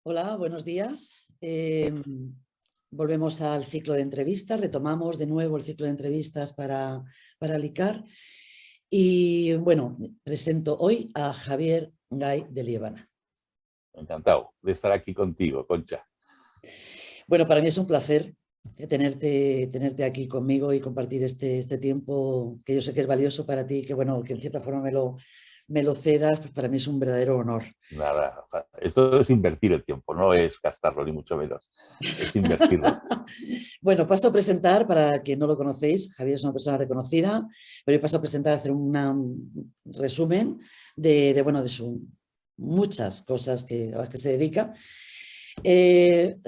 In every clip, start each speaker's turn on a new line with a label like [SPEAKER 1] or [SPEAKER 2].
[SPEAKER 1] Hola, buenos días. Volvemos al ciclo de entrevistas, retomamos de nuevo el ciclo de entrevistas para LICAR y bueno, presento hoy a Javier Gay de Liébana.
[SPEAKER 2] Encantado de estar aquí contigo, Concha.
[SPEAKER 1] Bueno, para mí es un placer tenerte aquí conmigo y compartir este tiempo que yo sé que es valioso para ti, que bueno, que en cierta forma me lo cedas, pues para mí es un verdadero honor.
[SPEAKER 2] Nada, esto es invertir el tiempo, no es gastarlo ni mucho menos, es invertirlo.
[SPEAKER 1] Bueno, paso a presentar, para quien no lo conocéis, Javier es una persona reconocida, pero yo paso a presentar, a hacer un resumen de sus muchas cosas a las que se dedica.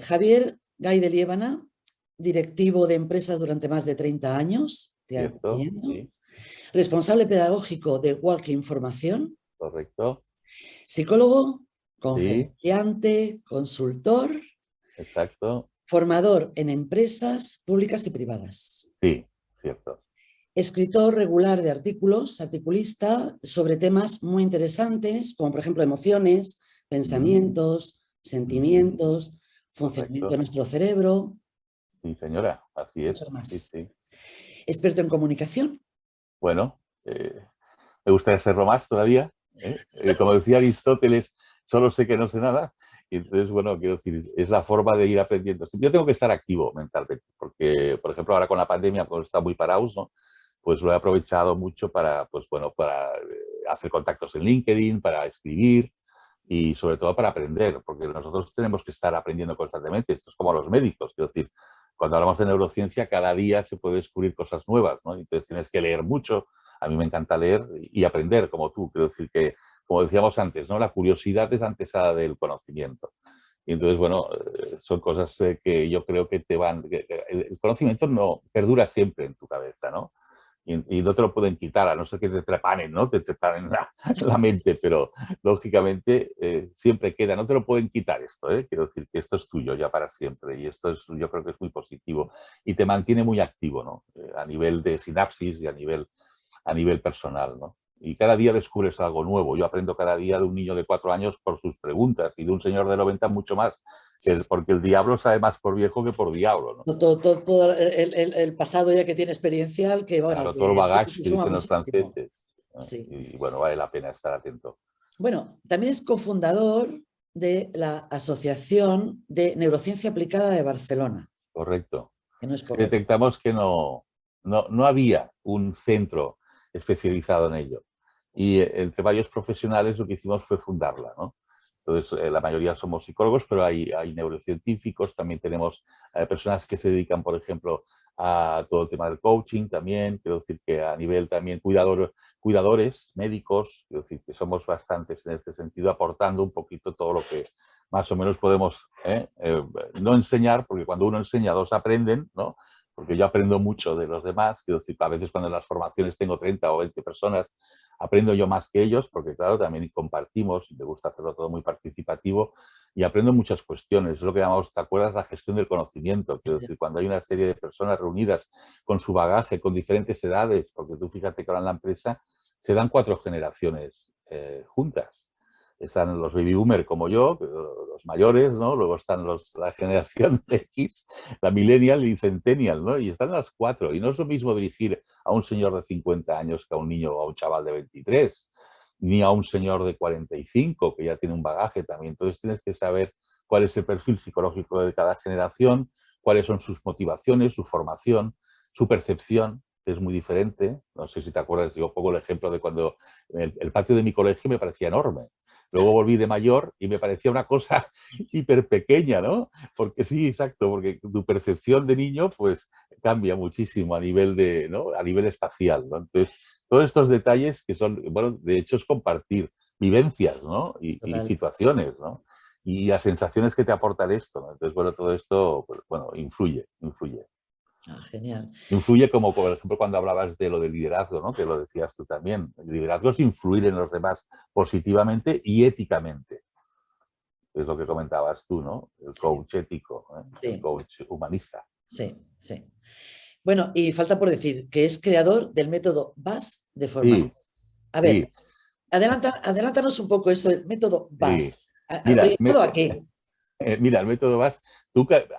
[SPEAKER 1] Javier Gay de Liébana, directivo de empresas durante más de 30 años,
[SPEAKER 2] ¿Cierto? Sí,
[SPEAKER 1] responsable pedagógico de Walkie Información,
[SPEAKER 2] correcto.
[SPEAKER 1] psicólogo,
[SPEAKER 2] Sí,
[SPEAKER 1] conferenciante, consultor,
[SPEAKER 2] exacto.
[SPEAKER 1] formador en empresas públicas y privadas.
[SPEAKER 2] Sí, cierto.
[SPEAKER 1] Escritor regular de artículos, articulista sobre temas muy interesantes, como por ejemplo emociones, pensamientos, sentimientos, funcionamiento de
[SPEAKER 2] Correcto.
[SPEAKER 1] nuestro cerebro,
[SPEAKER 2] Sí, señora, así
[SPEAKER 1] muchos
[SPEAKER 2] es. Sí,
[SPEAKER 1] más.
[SPEAKER 2] sí.
[SPEAKER 1] Experto en comunicación.
[SPEAKER 2] Bueno, me gustaría serlo más todavía. Como decía Aristóteles, solo sé que no sé nada. Y entonces, bueno, quiero decir, es la forma de ir aprendiendo. Yo tengo que estar activo mentalmente, porque, por ejemplo, ahora con la pandemia, pues está muy parados, ¿no? Pues lo he aprovechado mucho para, pues bueno, para hacer contactos en LinkedIn, para escribir y sobre todo para aprender, porque nosotros tenemos que estar aprendiendo constantemente. Esto es como los médicos, quiero decir, cuando hablamos de neurociencia, cada día se puede descubrir cosas nuevas, ¿no? Entonces tienes que leer mucho. A mí me encanta leer y aprender, como tú. Quiero decir que, como decíamos antes, ¿no? La curiosidad es antesala del conocimiento. Y entonces, bueno, son cosas que yo creo que te van... el conocimiento no perdura siempre en tu cabeza, ¿no? Y no te lo pueden quitar, a no ser que te trepanen, ¿no? Te trepanen la mente, pero lógicamente siempre queda, no te lo pueden quitar esto, ¿eh? Quiero decir que esto es tuyo ya para siempre y esto es, yo creo que es muy positivo y te mantiene muy activo, ¿no? A nivel de sinapsis y a nivel personal, ¿no? Y cada día descubres algo nuevo. Yo aprendo cada día de un niño de 4 años por sus preguntas y de un señor de 90 mucho más, porque el diablo sabe más por viejo que por diablo, ¿no?
[SPEAKER 1] Todo el pasado ya que tiene experiencial, que bueno,
[SPEAKER 2] Claro, todo el bagage
[SPEAKER 1] que
[SPEAKER 2] que
[SPEAKER 1] suma
[SPEAKER 2] dicen los
[SPEAKER 1] muchísimo.
[SPEAKER 2] franceses.
[SPEAKER 1] Sí.
[SPEAKER 2] Y bueno, vale la pena estar atento.
[SPEAKER 1] Bueno, también es cofundador de la Asociación de Neurociencia Aplicada de Barcelona,
[SPEAKER 2] Correcto.
[SPEAKER 1] que no es
[SPEAKER 2] Es que
[SPEAKER 1] poca cosa.
[SPEAKER 2] detectamos que no había un centro especializado en ello. Y entre varios profesionales lo que hicimos fue fundarla, ¿no? Entonces, la mayoría somos psicólogos, pero hay neurocientíficos, también tenemos personas que se dedican, por ejemplo, a todo el tema del coaching también, quiero decir que a nivel también cuidadores, médicos, quiero decir que somos bastantes en este sentido, aportando un poquito todo lo que más o menos podemos no enseñar, porque cuando uno enseña, dos aprenden, ¿no? Porque yo aprendo mucho de los demás, quiero decir, a veces cuando en las formaciones tengo 30 o 20 personas, aprendo yo más que ellos, porque claro, también compartimos, y me gusta hacerlo todo muy participativo, y aprendo muchas cuestiones. Es lo que llamamos, ¿te acuerdas? La gestión del conocimiento. Quiero decir, cuando hay una serie de personas reunidas con su bagaje, con diferentes edades, porque tú fíjate que ahora en la empresa se dan 4 generaciones juntas. Están los baby boomer como yo, los mayores, ¿no? Luego están la generación X, la millennial y centennial, ¿no? Y están las 4. Y no es lo mismo dirigir a un señor de 50 años que a un niño o a un chaval de 23, ni a un señor de 45 que ya tiene un bagaje también. Entonces tienes que saber cuál es el perfil psicológico de cada generación, cuáles son sus motivaciones, su formación, su percepción, que es muy diferente. No sé si te acuerdas, digo, pongo el ejemplo de cuando el patio de mi colegio me parecía enorme. Luego volví de mayor y me parecía una cosa hiper pequeña, ¿no? Porque sí, exacto, porque tu percepción de niño pues cambia muchísimo a nivel de, ¿no? A nivel espacial, ¿no? Entonces, todos estos detalles que son, bueno, de hecho es compartir vivencias, ¿no? Y
[SPEAKER 1] Total.
[SPEAKER 2] situaciones, ¿no? Y las sensaciones que te aporta esto, ¿no? Entonces, bueno, todo esto, pues, bueno, influye.
[SPEAKER 1] Ah, genial.
[SPEAKER 2] Influye como, por ejemplo, cuando hablabas de lo del liderazgo, ¿no? Que lo decías tú también. El liderazgo es influir en los demás positivamente y éticamente. Es lo que comentabas tú, ¿no? El
[SPEAKER 1] Sí,
[SPEAKER 2] coach ético, el
[SPEAKER 1] sí,
[SPEAKER 2] coach humanista.
[SPEAKER 1] sí, sí. Bueno, y falta por decir que es creador del método VAS de formación.
[SPEAKER 2] Sí,
[SPEAKER 1] A ver,
[SPEAKER 2] sí,
[SPEAKER 1] adelántanos un poco eso del método
[SPEAKER 2] sí.
[SPEAKER 1] VAS.
[SPEAKER 2] Mira,
[SPEAKER 1] ¿Orientado a qué?
[SPEAKER 2] Mira, el método VAS,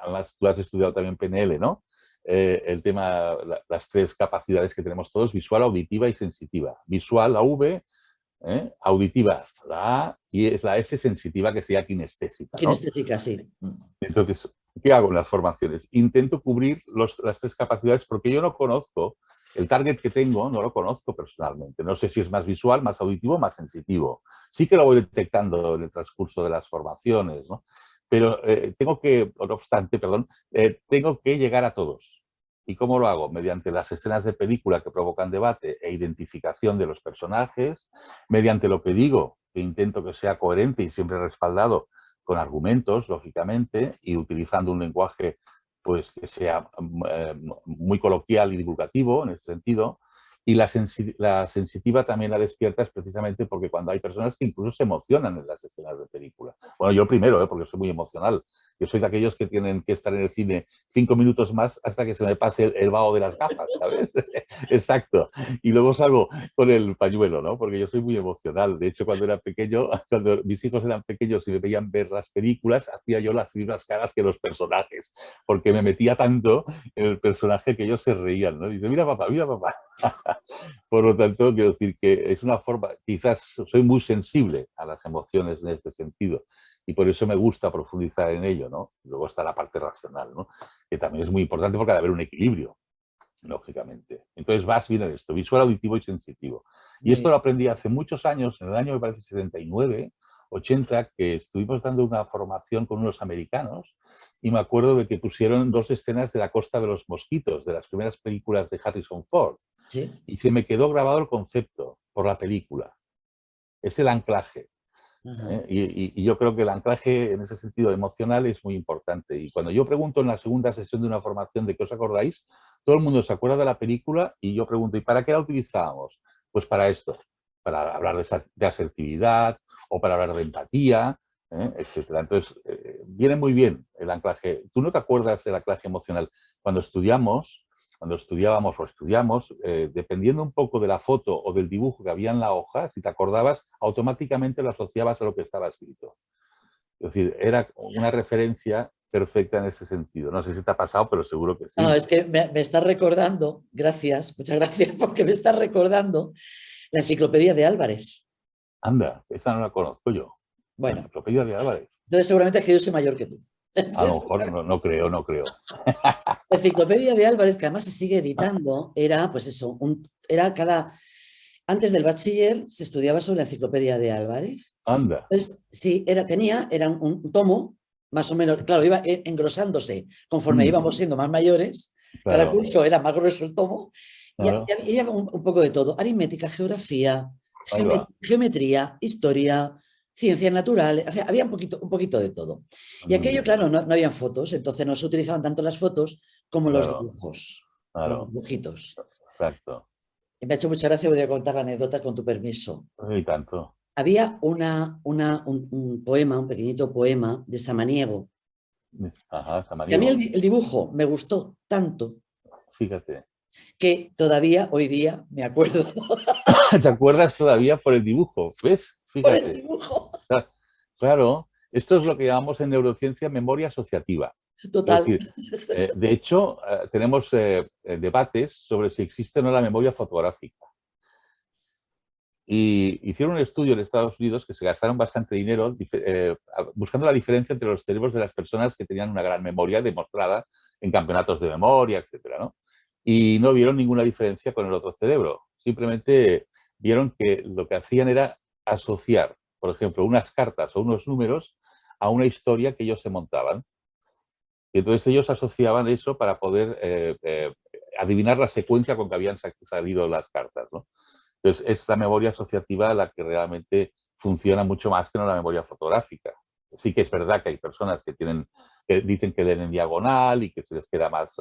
[SPEAKER 2] además tú has estudiado también PNL, ¿no? El tema, las tres capacidades que tenemos todos, visual, auditiva y sensitiva. Visual, la V, auditiva, la A, y es la S sensitiva, que sería kinestésica, ¿no?
[SPEAKER 1] Kinestésica, sí.
[SPEAKER 2] Entonces, ¿qué hago en las formaciones? Intento cubrir las tres capacidades porque yo no conozco, el target que tengo no lo conozco personalmente. No sé si es más visual, más auditivo, más sensitivo. Sí que lo voy detectando en el transcurso de las formaciones, ¿no? Pero tengo que, no obstante, perdón, tengo que llegar a todos. ¿Y cómo lo hago? Mediante las escenas de película que provocan debate e identificación de los personajes, mediante lo que digo, que intento que sea coherente y siempre respaldado con argumentos, lógicamente, y utilizando un lenguaje pues, que sea muy coloquial y divulgativo en ese sentido. Y la sensitiva también la despiertas precisamente porque cuando hay personas que incluso se emocionan en las escenas de película. Bueno, yo primero, porque soy muy emocional. Yo soy de aquellos que tienen que estar en el cine 5 minutos más hasta que se me pase el vaho de las gafas, ¿sabes? Exacto. Y luego salgo con el pañuelo, ¿no? Porque yo soy muy emocional. De hecho, cuando era pequeño, cuando mis hijos eran pequeños y me veían ver las películas, hacía yo las mismas caras que los personajes, porque me metía tanto en el personaje que ellos se reían, ¿no? Y dice, mira papá, mira papá. Por lo tanto, quiero decir que es una forma, quizás soy muy sensible a las emociones en este sentido y por eso me gusta profundizar en ello, ¿no? Luego está la parte racional, ¿no? Que también es muy importante porque ha de haber un equilibrio, lógicamente. Entonces vas bien en esto, visual, auditivo y sensitivo. Y
[SPEAKER 1] Muy
[SPEAKER 2] esto
[SPEAKER 1] bien.
[SPEAKER 2] lo aprendí hace muchos años, en el año me parece 79, 80, que estuvimos dando una formación con unos americanos y me acuerdo de que pusieron dos escenas de La Costa de los Mosquitos, de las primeras películas de Harrison Ford.
[SPEAKER 1] Sí.
[SPEAKER 2] Y se me quedó grabado el concepto por la película. Es el anclaje.
[SPEAKER 1] Ajá.
[SPEAKER 2] Y yo creo que el anclaje en ese sentido emocional es muy importante. Y cuando yo pregunto en la segunda sesión de una formación de qué os acordáis, todo el mundo se acuerda de la película y yo pregunto, ¿y para qué la utilizábamos? Pues para esto, para hablar de asertividad o para hablar de empatía, etcétera. Entonces, viene muy bien el anclaje. ¿Tú no te acuerdas del anclaje emocional? Cuando estudiábamos o estudiamos, dependiendo un poco de la foto o del dibujo que había en la hoja, si te acordabas, automáticamente lo asociabas a lo que estaba escrito. Es decir, era una referencia perfecta en ese sentido. No sé si te ha pasado, pero seguro que
[SPEAKER 1] No,
[SPEAKER 2] sí.
[SPEAKER 1] es que me estás recordando, gracias, muchas gracias, porque me estás recordando la enciclopedia de Álvarez.
[SPEAKER 2] Anda, esta no la conozco yo. La
[SPEAKER 1] Bueno,
[SPEAKER 2] enciclopedia de Álvarez.
[SPEAKER 1] entonces seguramente es que yo soy mayor que tú.
[SPEAKER 2] A lo
[SPEAKER 1] Entonces,
[SPEAKER 2] mejor no creo, no creo.
[SPEAKER 1] la enciclopedia de Álvarez, que además se sigue editando, era, pues eso, era cada... Antes del bachiller se estudiaba sobre la enciclopedia de Álvarez.
[SPEAKER 2] Anda,
[SPEAKER 1] Entonces, sí, era un tomo, más o menos, claro, iba engrosándose conforme
[SPEAKER 2] mm,
[SPEAKER 1] íbamos siendo más mayores. Cada
[SPEAKER 2] claro,
[SPEAKER 1] curso era más grueso el tomo.
[SPEAKER 2] claro,
[SPEAKER 1] Y había un poco de todo: aritmética, geografía,
[SPEAKER 2] ahí va.
[SPEAKER 1] geometría, historia, ciencias naturales. O sea, había un poquito de todo. Y
[SPEAKER 2] Muy
[SPEAKER 1] aquello,
[SPEAKER 2] bien,
[SPEAKER 1] claro, no habían fotos, entonces no se utilizaban tanto las fotos como los
[SPEAKER 2] claro,
[SPEAKER 1] dibujos, los
[SPEAKER 2] claro,
[SPEAKER 1] dibujitos.
[SPEAKER 2] exacto.
[SPEAKER 1] Y me ha hecho mucha gracia, voy a contar la anécdota con tu permiso.
[SPEAKER 2] Y tanto.
[SPEAKER 1] Había un poema, un pequeñito poema de Samaniego,
[SPEAKER 2] Ajá,
[SPEAKER 1] que a mí
[SPEAKER 2] Samaniego.
[SPEAKER 1] el dibujo me gustó tanto
[SPEAKER 2] Fíjate.
[SPEAKER 1] que todavía hoy día me acuerdo
[SPEAKER 2] ¿Te acuerdas todavía por el dibujo? ¿Ves?
[SPEAKER 1] por el
[SPEAKER 2] Fíjate.
[SPEAKER 1] dibujo.
[SPEAKER 2] Claro, esto es lo que llamamos en neurociencia memoria asociativa. Es
[SPEAKER 1] Total.
[SPEAKER 2] decir, de hecho, tenemos debates sobre si existe o no la memoria fotográfica. Y hicieron un estudio en Estados Unidos que se gastaron bastante dinero buscando la diferencia entre los cerebros de las personas que tenían una gran memoria demostrada en campeonatos de memoria, etcétera, ¿no? Y no vieron ninguna diferencia con el otro cerebro. Simplemente vieron que lo que hacían era asociar, por ejemplo, unas cartas o unos números a una historia que ellos se montaban. Y entonces ellos asociaban eso para poder adivinar la secuencia con que habían salido las cartas, ¿no? Entonces, es la memoria asociativa la que realmente funciona mucho más que no la memoria fotográfica. Sí que es verdad que hay personas que dicen que leen en diagonal y que se les queda más,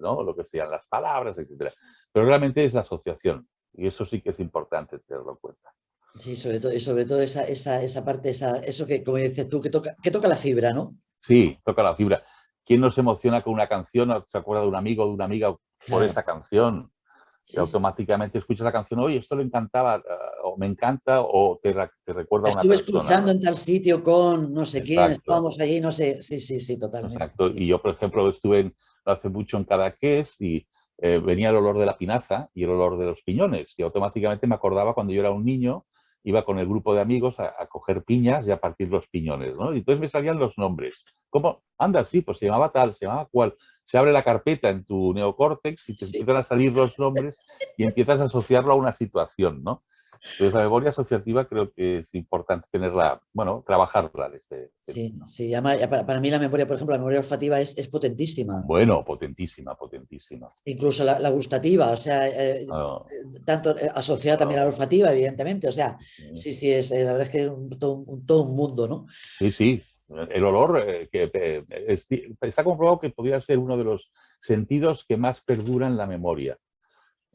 [SPEAKER 2] ¿no? Lo que sean las palabras, etcétera. Pero realmente es la asociación. Y eso sí que es importante tenerlo en cuenta.
[SPEAKER 1] Sí, y sobre todo esa parte, eso que, como dices tú, que toca la fibra, ¿no?
[SPEAKER 2] Sí, toca la fibra. ¿Quién no se emociona con una canción o se acuerda de un amigo o de una amiga por
[SPEAKER 1] Claro,
[SPEAKER 2] esa canción? Y
[SPEAKER 1] Sí, sí.
[SPEAKER 2] automáticamente escuchas la canción, oye, esto le encantaba, o me encanta, o te recuerda
[SPEAKER 1] La
[SPEAKER 2] a una
[SPEAKER 1] estuve
[SPEAKER 2] persona,
[SPEAKER 1] escuchando
[SPEAKER 2] ¿no?
[SPEAKER 1] en tal sitio con no sé quién,
[SPEAKER 2] Exacto,
[SPEAKER 1] estábamos allí, no sé. Sí, sí, sí, totalmente.
[SPEAKER 2] exacto.
[SPEAKER 1] Sí.
[SPEAKER 2] Y yo, por ejemplo, estuve no hace mucho en Cadaqués y venía el olor de la pinaza y el olor de los piñones. Y automáticamente me acordaba cuando yo era un niño, iba con el grupo de amigos a coger piñas y a partir los piñones, ¿no? Y entonces me salían los nombres. ¿Cómo? Anda, sí, pues se llamaba tal, se llamaba cual. Se abre la carpeta en tu neocórtex y te
[SPEAKER 1] Sí.
[SPEAKER 2] empiezan a salir los nombres y empiezas a asociarlo a una situación, ¿no? Entonces, la memoria asociativa creo que es importante tenerla, bueno, trabajarla en este
[SPEAKER 1] Sí,
[SPEAKER 2] sentido.
[SPEAKER 1] sí, además, para mí la memoria, por ejemplo, la memoria olfativa es potentísima.
[SPEAKER 2] Bueno, potentísima, potentísima.
[SPEAKER 1] Incluso la gustativa, o sea,
[SPEAKER 2] No,
[SPEAKER 1] tanto asociada también a la
[SPEAKER 2] no,
[SPEAKER 1] olfativa, evidentemente. O sea,
[SPEAKER 2] sí,
[SPEAKER 1] sí, sí, la verdad es que es todo un mundo, ¿no?
[SPEAKER 2] sí, sí. El olor está comprobado que podría ser uno de los sentidos que más perduran en la memoria.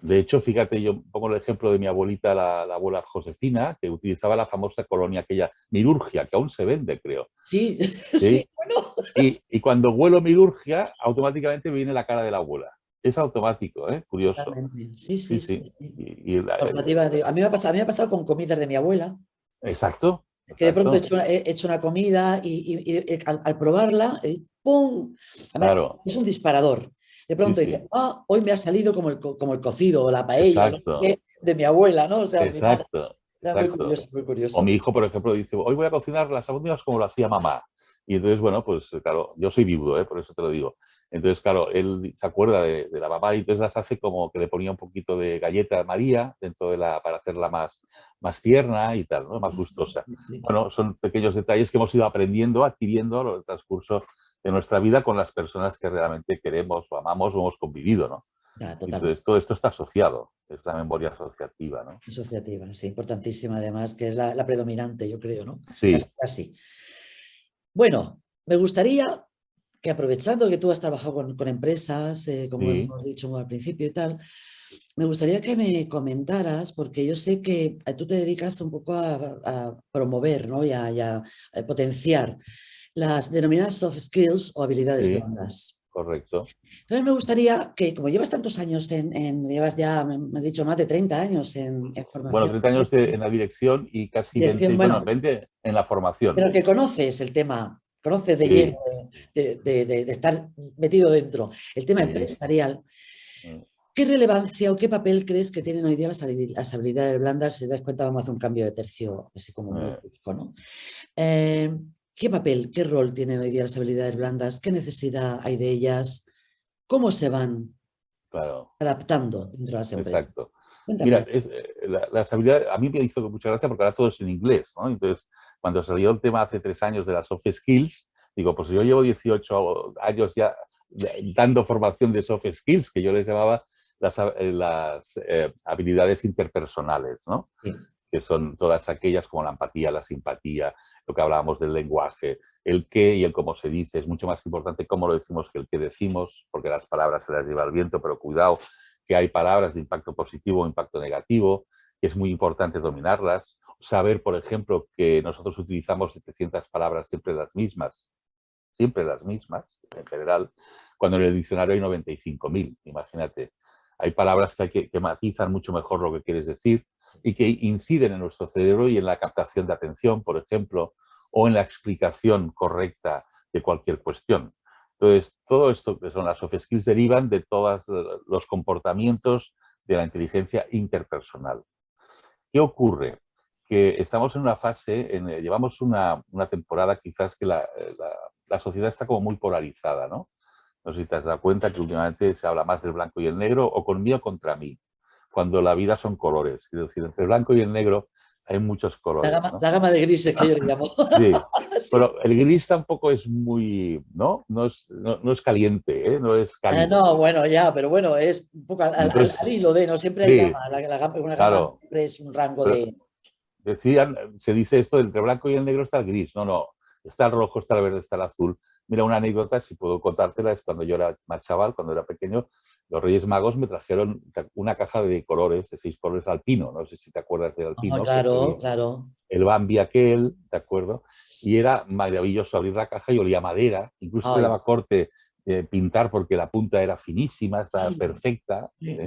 [SPEAKER 2] De hecho, fíjate, yo pongo el ejemplo de mi abuelita, la abuela Josefina, que utilizaba la famosa colonia aquella Mirurgia, que aún se vende, creo.
[SPEAKER 1] Sí, sí,
[SPEAKER 2] ¿Sí?
[SPEAKER 1] bueno,
[SPEAKER 2] Y cuando huelo Mirurgia, automáticamente me viene la cara de la abuela. Es automático, ¿eh? Curioso.
[SPEAKER 1] totalmente. Sí,
[SPEAKER 2] Sí,
[SPEAKER 1] sí, sí,
[SPEAKER 2] sí.
[SPEAKER 1] sí.
[SPEAKER 2] Y
[SPEAKER 1] La olfativa, a mí me ha pasado con comidas de mi abuela,
[SPEAKER 2] exacto,
[SPEAKER 1] que de pronto
[SPEAKER 2] exacto.
[SPEAKER 1] he hecho una comida y al probarla, ¡pum! Además,
[SPEAKER 2] Claro.
[SPEAKER 1] es un disparador. De
[SPEAKER 2] Sí,
[SPEAKER 1] pronto
[SPEAKER 2] sí.
[SPEAKER 1] dice, hoy me ha salido como el cocido o la paella, no sé
[SPEAKER 2] Exacto,
[SPEAKER 1] qué, de mi abuela, ¿no? O sea, al final,
[SPEAKER 2] exacto,
[SPEAKER 1] era muy
[SPEAKER 2] exacto.
[SPEAKER 1] curioso, muy
[SPEAKER 2] O
[SPEAKER 1] curioso.
[SPEAKER 2] mi hijo, por ejemplo, dice, hoy voy a cocinar las albóndigas como lo hacía mamá. Y entonces, bueno, pues claro, yo soy viudo, ¿eh? Por eso te lo digo. Entonces, claro, él se acuerda de la mamá y entonces las hace como que le ponía un poquito de galleta María dentro de para hacerla más tierna y tal, ¿no? Más
[SPEAKER 1] Sí,
[SPEAKER 2] gustosa.
[SPEAKER 1] sí, sí.
[SPEAKER 2] Bueno, son pequeños detalles que hemos ido aprendiendo, adquiriendo a lo largo del transcurso de nuestra vida con las personas que realmente queremos o amamos o hemos convivido, ¿no?
[SPEAKER 1] Ya,
[SPEAKER 2] Y
[SPEAKER 1] totalmente.
[SPEAKER 2] entonces todo esto está asociado, es la memoria asociativa, ¿no?
[SPEAKER 1] Asociativa, sí, importantísima además, que es la predominante, yo creo, ¿no?
[SPEAKER 2] Sí,
[SPEAKER 1] Casi, casi. Bueno, me gustaría que aprovechando que tú has trabajado con empresas, como
[SPEAKER 2] sí,
[SPEAKER 1] hemos dicho al principio y tal, me gustaría que me comentaras, porque yo sé que tú te dedicas un poco a promover, ¿no? y a potenciar las denominadas soft skills o habilidades
[SPEAKER 2] sí,
[SPEAKER 1] blandas.
[SPEAKER 2] correcto.
[SPEAKER 1] Entonces me gustaría que, como llevas tantos años llevas ya, me has dicho, más de 30 años en
[SPEAKER 2] Bueno,
[SPEAKER 1] formación,
[SPEAKER 2] 30 años en la dirección y casi
[SPEAKER 1] dirección,
[SPEAKER 2] 20, bueno,
[SPEAKER 1] bueno,
[SPEAKER 2] 20 en la formación.
[SPEAKER 1] pero que conoces el tema, conoces de lleno
[SPEAKER 2] Sí,
[SPEAKER 1] de estar metido dentro, el tema
[SPEAKER 2] sí.
[SPEAKER 1] empresarial. ¿Qué relevancia o qué papel crees que tienen hoy día las habilidades blandas? Si te das cuenta, vamos a hacer un cambio de tercio, así como muy
[SPEAKER 2] eh,
[SPEAKER 1] típico, ¿no? ¿Qué papel, qué rol tienen hoy día las habilidades blandas? ¿Qué necesidad hay de ellas? ¿Cómo se van
[SPEAKER 2] claro,
[SPEAKER 1] adaptando dentro de las empresas?
[SPEAKER 2] exacto. Mira,
[SPEAKER 1] Cuéntame.
[SPEAKER 2] las habilidades, a mí me hizo mucha gracia porque ahora todo es en inglés, ¿no? Entonces, cuando salió el tema hace 3 años de las soft skills, digo, pues yo llevo 18 años ya dando formación de soft skills, que yo les llamaba las habilidades interpersonales, ¿no?
[SPEAKER 1] Sí,
[SPEAKER 2] Que son todas aquellas como la empatía, la simpatía, lo que hablábamos del lenguaje, el qué y el cómo se dice. Es mucho más importante cómo lo decimos que el qué decimos, porque las palabras se las lleva el viento, pero cuidado, que hay palabras de impacto positivo o impacto negativo, que es muy importante dominarlas. Saber, por ejemplo, que nosotros utilizamos 700 palabras siempre las mismas, en general, cuando en el diccionario hay 95.000, imagínate. Hay palabras que matizan mucho mejor lo que quieres decir y que inciden en nuestro cerebro y en la captación de atención, por ejemplo, o en la explicación correcta de cualquier cuestión. Entonces, todo esto que son las soft skills derivan de todos los comportamientos de la inteligencia interpersonal. ¿Qué ocurre? Que estamos en una fase, llevamos una temporada quizás que la sociedad está como muy polarizada, ¿no? No sé si te has dado cuenta que últimamente se habla más del blanco y el negro o conmigo o contra mí, cuando la vida son colores. Es decir, entre el blanco y el negro hay muchos
[SPEAKER 1] la
[SPEAKER 2] colores,
[SPEAKER 1] gama,
[SPEAKER 2] ¿no?
[SPEAKER 1] la gama de grises que yo le llamo.
[SPEAKER 2] Sí,
[SPEAKER 1] Sí.
[SPEAKER 2] pero el gris tampoco es muy, ¿no? No es caliente, ¿eh? No es cálido.
[SPEAKER 1] No, bueno, ya, pero bueno, es un poco al
[SPEAKER 2] Entonces,
[SPEAKER 1] hilo de, no siempre hay
[SPEAKER 2] sí,
[SPEAKER 1] gama, una gama
[SPEAKER 2] claro,
[SPEAKER 1] siempre es un rango
[SPEAKER 2] pero
[SPEAKER 1] de...
[SPEAKER 2] decían, se dice esto, entre blanco y el negro está el gris. No, no, está el rojo, está el verde, está el azul. Mira, una anécdota, si puedo contártela, es cuando yo era más chaval, cuando era pequeño, los Reyes Magos me trajeron una caja de colores, de 6 colores alpino. No sé si te acuerdas del
[SPEAKER 1] Oh,
[SPEAKER 2] alpino, que es
[SPEAKER 1] claro, claro.
[SPEAKER 2] el Bambi aquel, ¿de acuerdo? Y era maravilloso abrir la caja y olía a madera, incluso te
[SPEAKER 1] Ay,
[SPEAKER 2] daba corte pintar porque la punta era finísima, estaba
[SPEAKER 1] Sí,
[SPEAKER 2] perfecta.
[SPEAKER 1] sí.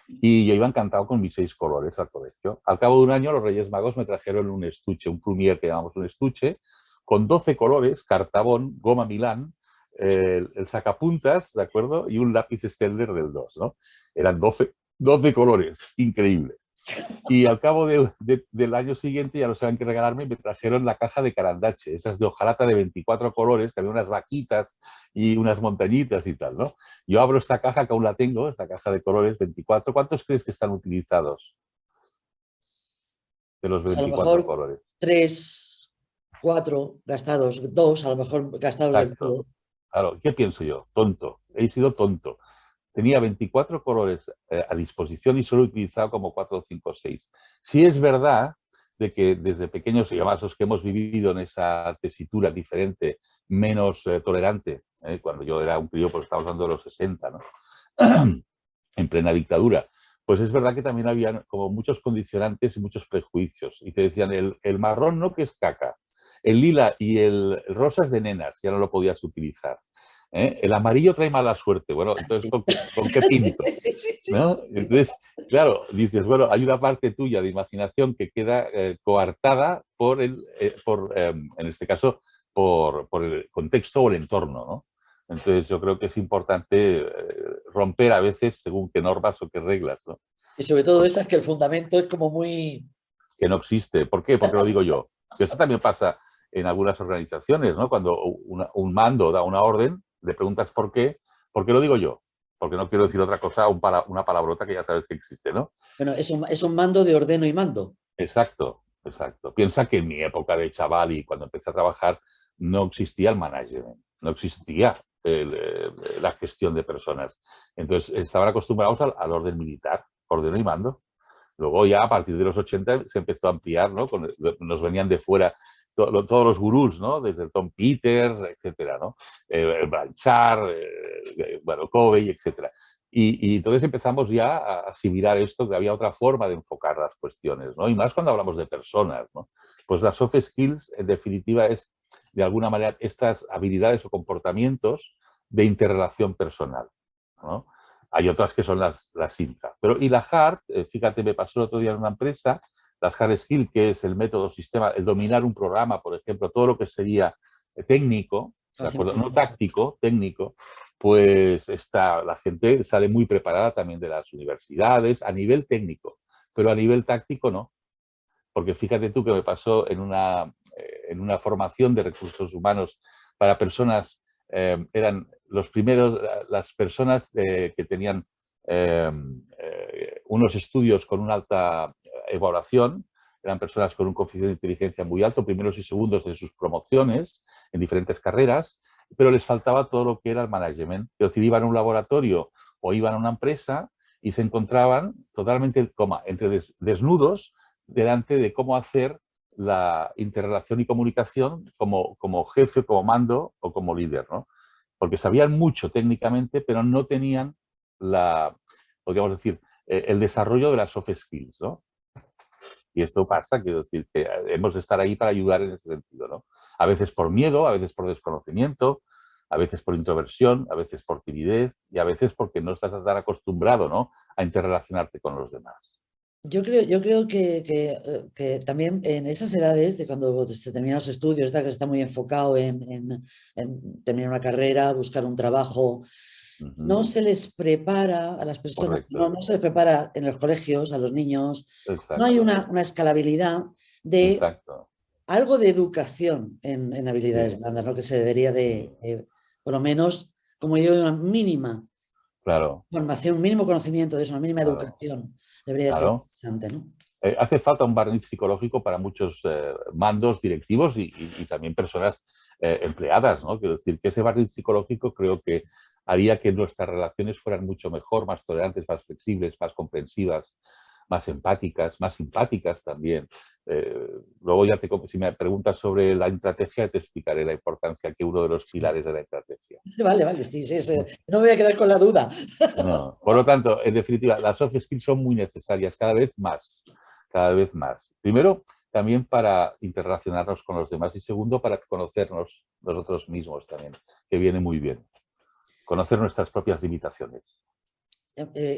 [SPEAKER 2] Y yo iba encantado con mis 6 colores al colegio. Al cabo de un año, los Reyes Magos me trajeron un estuche, un plumier que llamamos un estuche, con 12 colores, cartabón, goma Milán, el sacapuntas, ¿de acuerdo? Y un lápiz Staedtler del 2, ¿no? Eran 12 colores, increíble. Y al cabo del año siguiente ya no saben qué regalarme y me trajeron la caja de Carandache, esas de hojalata de 24 colores, que había unas vaquitas y unas montañitas y tal, ¿no? Yo abro esta caja, que aún la tengo, esta caja de colores 24. ¿Cuántos crees que están utilizados de los
[SPEAKER 1] Pues a lo
[SPEAKER 2] 24
[SPEAKER 1] mejor
[SPEAKER 2] colores?
[SPEAKER 1] 3, 4 gastados, 2 a lo mejor gastados del
[SPEAKER 2] Exacto.
[SPEAKER 1] todo.
[SPEAKER 2] Claro, ¿qué pienso yo? Tonto. He sido tonto. Tenía 24 colores a disposición y solo he utilizado como 4, 5, 6. Sí es verdad de que desde pequeños, y además los que hemos vivido en esa tesitura diferente, menos tolerante, cuando yo era un crío, pues estamos hablando de los 60, ¿no? En plena dictadura, pues es verdad que también había como muchos condicionantes y muchos prejuicios. Y te decían, el marrón no, que es caca, el lila y el rosa es de nenas, ya no lo podías utilizar. El amarillo trae mala suerte. Bueno, entonces,
[SPEAKER 1] Sí.
[SPEAKER 2] ¿con qué
[SPEAKER 1] Sí,
[SPEAKER 2] pinto?
[SPEAKER 1] sí, sí, sí, sí, sí.
[SPEAKER 2] ¿No? Entonces, claro, dices, bueno, hay una parte tuya de imaginación que queda coartada por en este caso, por el contexto o el entorno, ¿no? Entonces, yo creo que es importante romper a veces según qué normas o qué reglas, ¿no?
[SPEAKER 1] Y sobre todo esas que el fundamento es como muy...
[SPEAKER 2] Que no existe. ¿Por qué? Porque lo digo yo. Que esto también pasa en algunas organizaciones, ¿no? Cuando un mando da una orden, le preguntas por qué lo digo yo. Porque no quiero decir otra cosa, una palabrota que ya sabes que existe, ¿no?
[SPEAKER 1] Bueno, es un mando de ordeno y mando.
[SPEAKER 2] Exacto, exacto. Piensa que en mi época de chaval y cuando empecé a trabajar no existía el management, no existía la gestión de personas. Entonces estaban acostumbrados al orden militar, orden y mando. Luego ya a partir de los 80 se empezó a ampliar, ¿no? Nos venían de fuera todos los gurús, ¿no? Desde el Tom Peters, etcétera, ¿no? Blanchard, bueno, Covey, etcétera. Y entonces empezamos ya a asimilar esto, que había otra forma de enfocar las cuestiones, ¿no? Y más cuando hablamos de personas, ¿no? Pues las soft skills, en definitiva, es de alguna manera estas habilidades o comportamientos de interrelación personal, ¿no? Hay otras que son las intra. Pero, y la hard, fíjate, me pasó el otro día en una empresa, las hard skills, que es el método, sistema, el dominar un programa, por ejemplo, todo lo que sería técnico, ¿de acuerdo? No táctico, técnico, pues la gente sale muy preparada también de las universidades a nivel técnico, pero a nivel táctico no. Porque fíjate tú que me pasó en una formación de recursos humanos para personas, eran los primeros, las personas que tenían unos estudios con una alta evaluación, eran personas con un coeficiente de inteligencia muy alto, primeros y segundos de sus promociones en diferentes carreras, pero les faltaba todo lo que era el management. Es decir, iban a un laboratorio o iban a una empresa y se encontraban totalmente entre desnudos delante de cómo hacer la interrelación y comunicación como jefe, como mando o como líder, ¿no? Porque sabían mucho técnicamente, pero no tenían podríamos decir, el desarrollo de las soft skills, ¿no? Y esto pasa, quiero decir, que hemos de estar ahí para ayudar en ese sentido, ¿no? A veces por miedo, a veces por desconocimiento, a veces por introversión, a veces por timidez y a veces porque no estás tan acostumbrado, ¿no? A interrelacionarte con los demás.
[SPEAKER 1] Yo creo que también en esas edades, de cuando se terminan los estudios, que está muy enfocado en terminar una carrera, buscar un trabajo, no se les prepara a las personas,
[SPEAKER 2] Correcto,
[SPEAKER 1] no se les prepara en los colegios, a los niños, no hay
[SPEAKER 2] exacto,
[SPEAKER 1] una escalabilidad de
[SPEAKER 2] exacto.
[SPEAKER 1] algo de educación en habilidades
[SPEAKER 2] Sí,
[SPEAKER 1] blandas, ¿no? Que se debería por lo menos, como yo, una mínima
[SPEAKER 2] claro,
[SPEAKER 1] formación, un mínimo conocimiento de eso, una mínima
[SPEAKER 2] claro,
[SPEAKER 1] educación, debería ser
[SPEAKER 2] claro.
[SPEAKER 1] interesante, ¿no?
[SPEAKER 2] Hace falta un barniz psicológico para muchos mandos directivos y también personas empleadas, ¿no? Quiero decir que ese barniz psicológico creo que haría que nuestras relaciones fueran mucho mejor, más tolerantes, más flexibles, más comprensivas, más empáticas, más simpáticas también. Luego si me preguntas sobre la estrategia, te explicaré la importancia que uno de los pilares de la estrategia.
[SPEAKER 1] Vale, vale, sí, sí, sí. No me voy a quedar con la duda.
[SPEAKER 2] No. Por lo tanto, en definitiva, las soft skills son muy necesarias cada vez más, cada vez más. Primero, también para interrelacionarnos con los demás y segundo, para conocernos nosotros mismos también, que viene muy bien. Conocer nuestras propias limitaciones.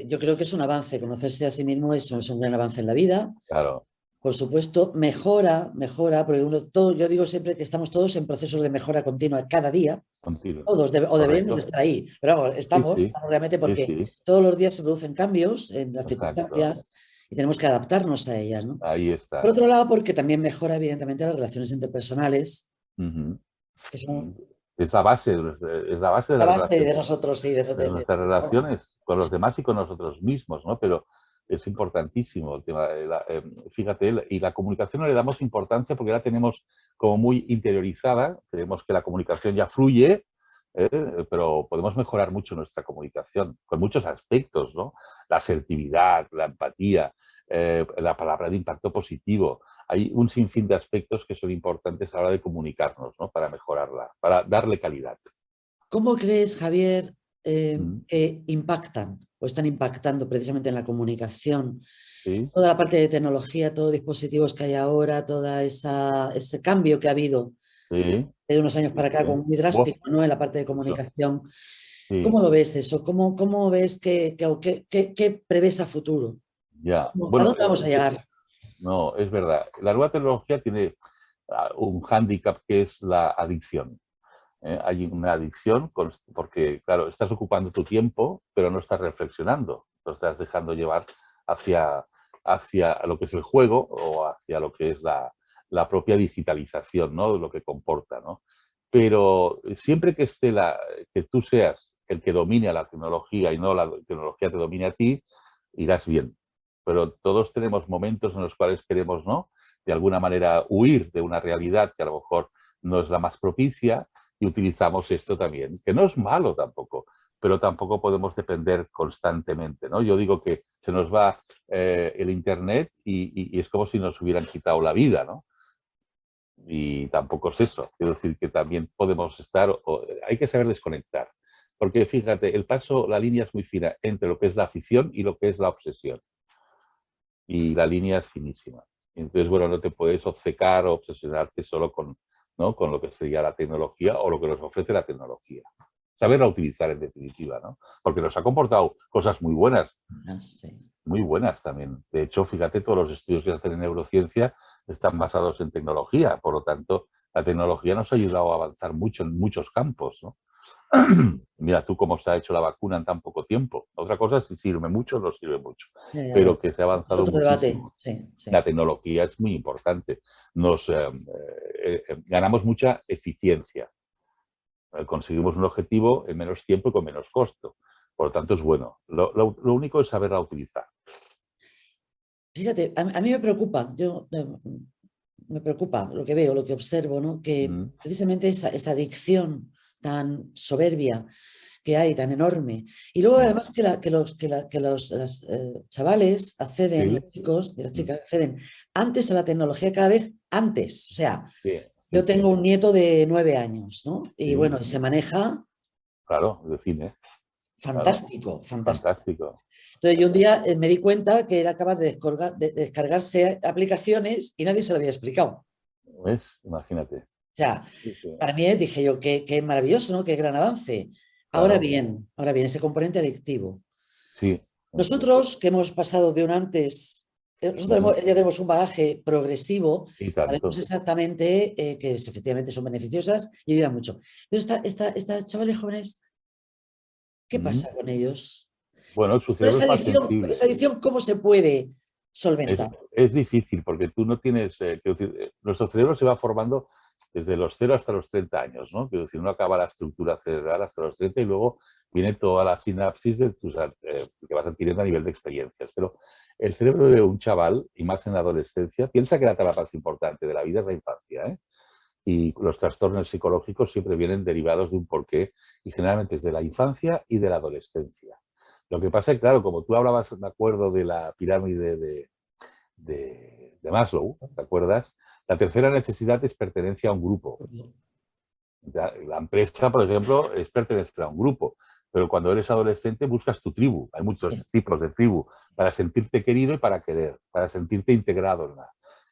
[SPEAKER 1] Yo creo que es un avance, conocerse a sí mismo es un gran avance en la vida.
[SPEAKER 2] Claro,
[SPEAKER 1] Por supuesto, mejora, porque yo digo siempre que estamos todos en procesos de mejora continua cada día,
[SPEAKER 2] continuo.
[SPEAKER 1] todos, o deberíamos de
[SPEAKER 2] Correcto.
[SPEAKER 1] estar ahí, pero vamos,
[SPEAKER 2] Sí,
[SPEAKER 1] estamos
[SPEAKER 2] sí,
[SPEAKER 1] realmente
[SPEAKER 2] sí,
[SPEAKER 1] porque
[SPEAKER 2] sí.
[SPEAKER 1] todos los días se producen cambios en las
[SPEAKER 2] Exacto.
[SPEAKER 1] circunstancias y tenemos que adaptarnos a ellas, ¿no?
[SPEAKER 2] Ahí
[SPEAKER 1] Por
[SPEAKER 2] está.
[SPEAKER 1] otro lado, porque también mejora evidentemente las relaciones interpersonales,
[SPEAKER 2] Ujú.
[SPEAKER 1] que son
[SPEAKER 2] Es la base, es la base de
[SPEAKER 1] la
[SPEAKER 2] las
[SPEAKER 1] base de
[SPEAKER 2] relaciones,
[SPEAKER 1] nosotros, sí,
[SPEAKER 2] de nuestras relaciones con los demás y con nosotros mismos, ¿no? Pero es importantísimo el tema. Fíjate, y la comunicación no le damos importancia porque la tenemos como muy interiorizada. Creemos que la comunicación ya fluye, pero podemos mejorar mucho nuestra comunicación con muchos aspectos, ¿no? La asertividad, la empatía, la palabra de impacto positivo. Hay un sinfín de aspectos que son importantes a la hora de comunicarnos, ¿no? Para mejorarla, para darle calidad.
[SPEAKER 1] ¿Cómo crees, Javier,
[SPEAKER 2] Mm,
[SPEAKER 1] que impactan o están impactando precisamente en la comunicación?
[SPEAKER 2] sí,
[SPEAKER 1] Toda la parte de tecnología, todos los dispositivos que hay ahora, ese cambio que ha habido
[SPEAKER 2] sí,
[SPEAKER 1] de unos años
[SPEAKER 2] sí,
[SPEAKER 1] para acá,
[SPEAKER 2] sí.
[SPEAKER 1] como muy
[SPEAKER 2] Buah,
[SPEAKER 1] drástico, ¿no? En la parte de
[SPEAKER 2] mucho.
[SPEAKER 1] comunicación.
[SPEAKER 2] Sí,
[SPEAKER 1] ¿Cómo lo ves eso? ¿Cómo ves qué prevés a futuro?
[SPEAKER 2] ya.
[SPEAKER 1] ¿A
[SPEAKER 2] Bueno,
[SPEAKER 1] dónde vamos a llegar?
[SPEAKER 2] no, es verdad. La nueva tecnología tiene un hándicap que es la adicción. Hay una adicción porque, claro, estás ocupando tu tiempo, pero no estás reflexionando. Lo estás dejando llevar hacia, hacia lo que es el juego o hacia lo que es la propia digitalización, ¿no? De lo que comporta, ¿no? Pero siempre que que tú seas el que domine a la tecnología y no la tecnología te domine a ti, irás bien. Pero todos tenemos momentos en los cuales queremos, ¿no? De alguna manera huir de una realidad que a lo mejor no es la más propicia y utilizamos esto también, que no es malo tampoco, pero tampoco podemos depender constantemente, ¿no? Yo digo que se nos va el Internet y es como si nos hubieran quitado la vida, ¿no? Y tampoco es eso. Quiero decir que también podemos estar, hay que saber desconectar. Porque fíjate, la línea es muy fina entre lo que es la afición y lo que es la obsesión. Y la línea es finísima. Entonces, bueno, no te puedes obcecar o obsesionarte solo con, ¿no? Con lo que sería la tecnología o lo que nos ofrece la tecnología. Saberla utilizar en definitiva, ¿no? Porque nos ha comportado cosas
[SPEAKER 1] Ah, sí.
[SPEAKER 2] muy buenas también. De hecho, fíjate, todos los estudios que hacen en neurociencia están basados en tecnología. Por lo tanto, la tecnología nos ha ayudado a avanzar mucho en muchos campos, ¿no? Mira tú cómo se ha hecho la vacuna en tan poco tiempo. Otra cosa es si sirve mucho o no sirve mucho,
[SPEAKER 1] Bueno,
[SPEAKER 2] pero que se ha
[SPEAKER 1] es
[SPEAKER 2] avanzado
[SPEAKER 1] otro debate,
[SPEAKER 2] muchísimo.
[SPEAKER 1] sí, sí.
[SPEAKER 2] La tecnología es muy importante. Ganamos mucha eficiencia. Conseguimos un objetivo en menos tiempo y con menos costo. Por lo tanto, es bueno. Lo único es saberla utilizar.
[SPEAKER 1] Fíjate, a mí me preocupa, me preocupa lo que veo, lo que observo, ¿no? Que
[SPEAKER 2] Mm,
[SPEAKER 1] precisamente esa adicción tan soberbia que hay, tan enorme. Y luego
[SPEAKER 2] mm,
[SPEAKER 1] además que los chavales acceden,
[SPEAKER 2] sí,
[SPEAKER 1] los chicos y las
[SPEAKER 2] mm,
[SPEAKER 1] chicas acceden antes a la tecnología, cada vez antes. O sea,
[SPEAKER 2] sí,
[SPEAKER 1] yo
[SPEAKER 2] sí,
[SPEAKER 1] tengo
[SPEAKER 2] sí,
[SPEAKER 1] un nieto de 9 años, ¿no? Y bueno,
[SPEAKER 2] sí,
[SPEAKER 1] y se maneja
[SPEAKER 2] claro, de cine, claro,
[SPEAKER 1] fantástico, fantástico.
[SPEAKER 2] fantástico.
[SPEAKER 1] Entonces yo un día me di cuenta que era capaz de descargarse aplicaciones y nadie se lo había explicado.
[SPEAKER 2] ¿Ves? Imagínate.
[SPEAKER 1] O sea,
[SPEAKER 2] Sí, sí,
[SPEAKER 1] para mí dije yo, qué maravilloso, ¿no? Qué gran avance.
[SPEAKER 2] claro,
[SPEAKER 1] Ahora bien, ese componente adictivo.
[SPEAKER 2] sí, sí.
[SPEAKER 1] Nosotros que hemos pasado de un antes, nosotros
[SPEAKER 2] Ujú.
[SPEAKER 1] ya tenemos un bagaje progresivo,
[SPEAKER 2] Y
[SPEAKER 1] sabemos
[SPEAKER 2] tanto.
[SPEAKER 1] exactamente que efectivamente son beneficiosas y ayudan mucho. Pero estas chavales jóvenes, ¿qué
[SPEAKER 2] Ujú.
[SPEAKER 1] pasa con ellos?
[SPEAKER 2] Bueno, su
[SPEAKER 1] Pero
[SPEAKER 2] cerebro es más sensible.
[SPEAKER 1] esa adicción, ¿cómo se puede solventar?
[SPEAKER 2] Es difícil porque tú no tienes, quiero decir, nuestro cerebro se va formando desde los 0 hasta los 30 años, ¿no? Quiero decir, no acaba la estructura cerebral hasta los 30 y luego viene toda la sinapsis que vas adquiriendo a nivel de experiencias. Pero el cerebro de un chaval, y más en la adolescencia, piensa que la etapa más importante de la vida es la infancia, ¿eh? Y los trastornos psicológicos siempre vienen derivados de un porqué y generalmente es de la infancia y de la adolescencia. Lo que pasa es que, claro, como tú hablabas, me acuerdo de la pirámide de Maslow, ¿te acuerdas? La tercera necesidad es pertenencia a un grupo. La empresa, por ejemplo, es pertenecer a un grupo, pero cuando eres adolescente buscas tu tribu. Hay muchos tipos de tribu para sentirte querido y para querer, para sentirte integrado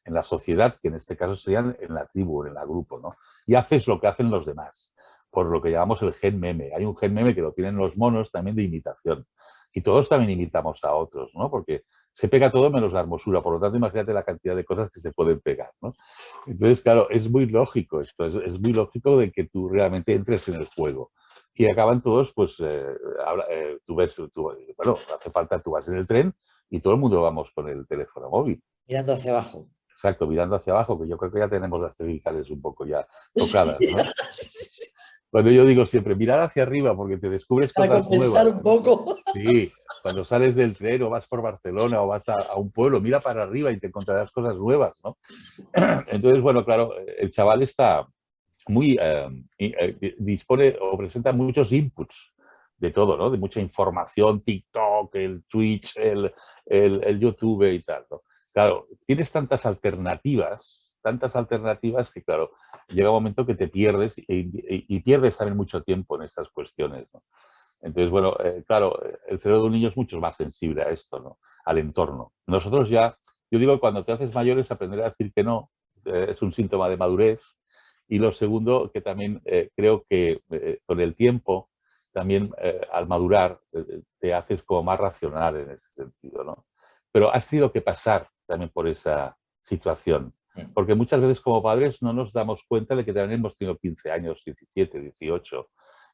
[SPEAKER 2] en la sociedad, que en este caso serían en la tribu, en el grupo, ¿no? Y haces lo que hacen los demás. por lo que llamamos el gen meme. Hay un gen meme que lo tienen los monos también de imitación. Y todos también imitamos a otros, ¿no? Porque se pega todo menos la hermosura. Por lo tanto, imagínate la cantidad de cosas que se pueden pegar, ¿no? Entonces, claro, es muy lógico esto. Es muy lógico de que tú realmente entres en el juego. Y acaban todos, pues, tú ves, bueno, hace falta, tú vas en el tren y todo el mundo vamos con el teléfono móvil.
[SPEAKER 1] Mirando hacia abajo.
[SPEAKER 2] Exacto, mirando hacia abajo, que yo creo que ya tenemos las cervicales un poco ya
[SPEAKER 1] Sí.
[SPEAKER 2] tocadas, ¿no? Cuando yo digo siempre, mirar hacia arriba porque te descubres
[SPEAKER 1] Para
[SPEAKER 2] cosas
[SPEAKER 1] compensar
[SPEAKER 2] nuevas.
[SPEAKER 1] un poco.
[SPEAKER 2] Sí, cuando sales del tren o vas por Barcelona o vas a un pueblo, mira para arriba y te encontrarás cosas nuevas, ¿no? Entonces, bueno, claro, el chaval está muy, dispone o presenta muchos inputs de todo, ¿no? De mucha información, TikTok, el Twitch, el YouTube y tal, ¿no? Claro, tienes tantas alternativas que, claro, llega un momento que te pierdes y pierdes también mucho tiempo en estas cuestiones, ¿no? Entonces, bueno, claro, el cerebro de un niño es mucho más sensible a esto, ¿no? Al entorno. Nosotros ya, yo digo que cuando te haces mayor es aprender a decir que no, es un síntoma de madurez. Y lo segundo, que también creo que con el tiempo, también al madurar, te haces como más racional en ese sentido, ¿no? Pero has tenido que pasar también por esa situación.
[SPEAKER 1] Sí.
[SPEAKER 2] Porque muchas veces como padres no nos damos cuenta de que también hemos tenido 15 años, 17, 18,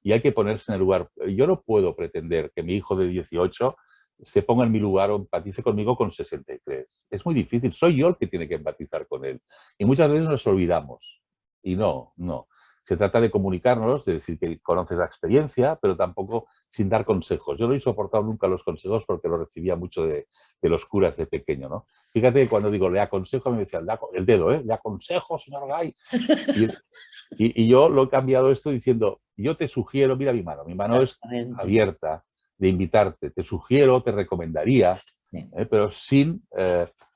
[SPEAKER 2] y hay que ponerse en el lugar. Yo no puedo pretender que mi hijo de 18 se ponga en mi lugar o empatice conmigo con 63. Es muy difícil, soy yo el que tiene que empatizar con él. Y muchas veces nos olvidamos. Y no, no. Se trata de comunicarnos, de decir que conoces la experiencia, pero tampoco sin dar consejos. Yo no he soportado nunca los consejos porque lo recibía mucho de los curas de pequeño, ¿no? Fíjate que cuando digo le aconsejo, me decían el dedo, ¿eh? Le aconsejo, señor Gay. Y yo lo he cambiado esto diciendo, yo te sugiero, mira mi mano es abierta de invitarte, te sugiero, te recomendaría,
[SPEAKER 1] Sí.
[SPEAKER 2] pero sin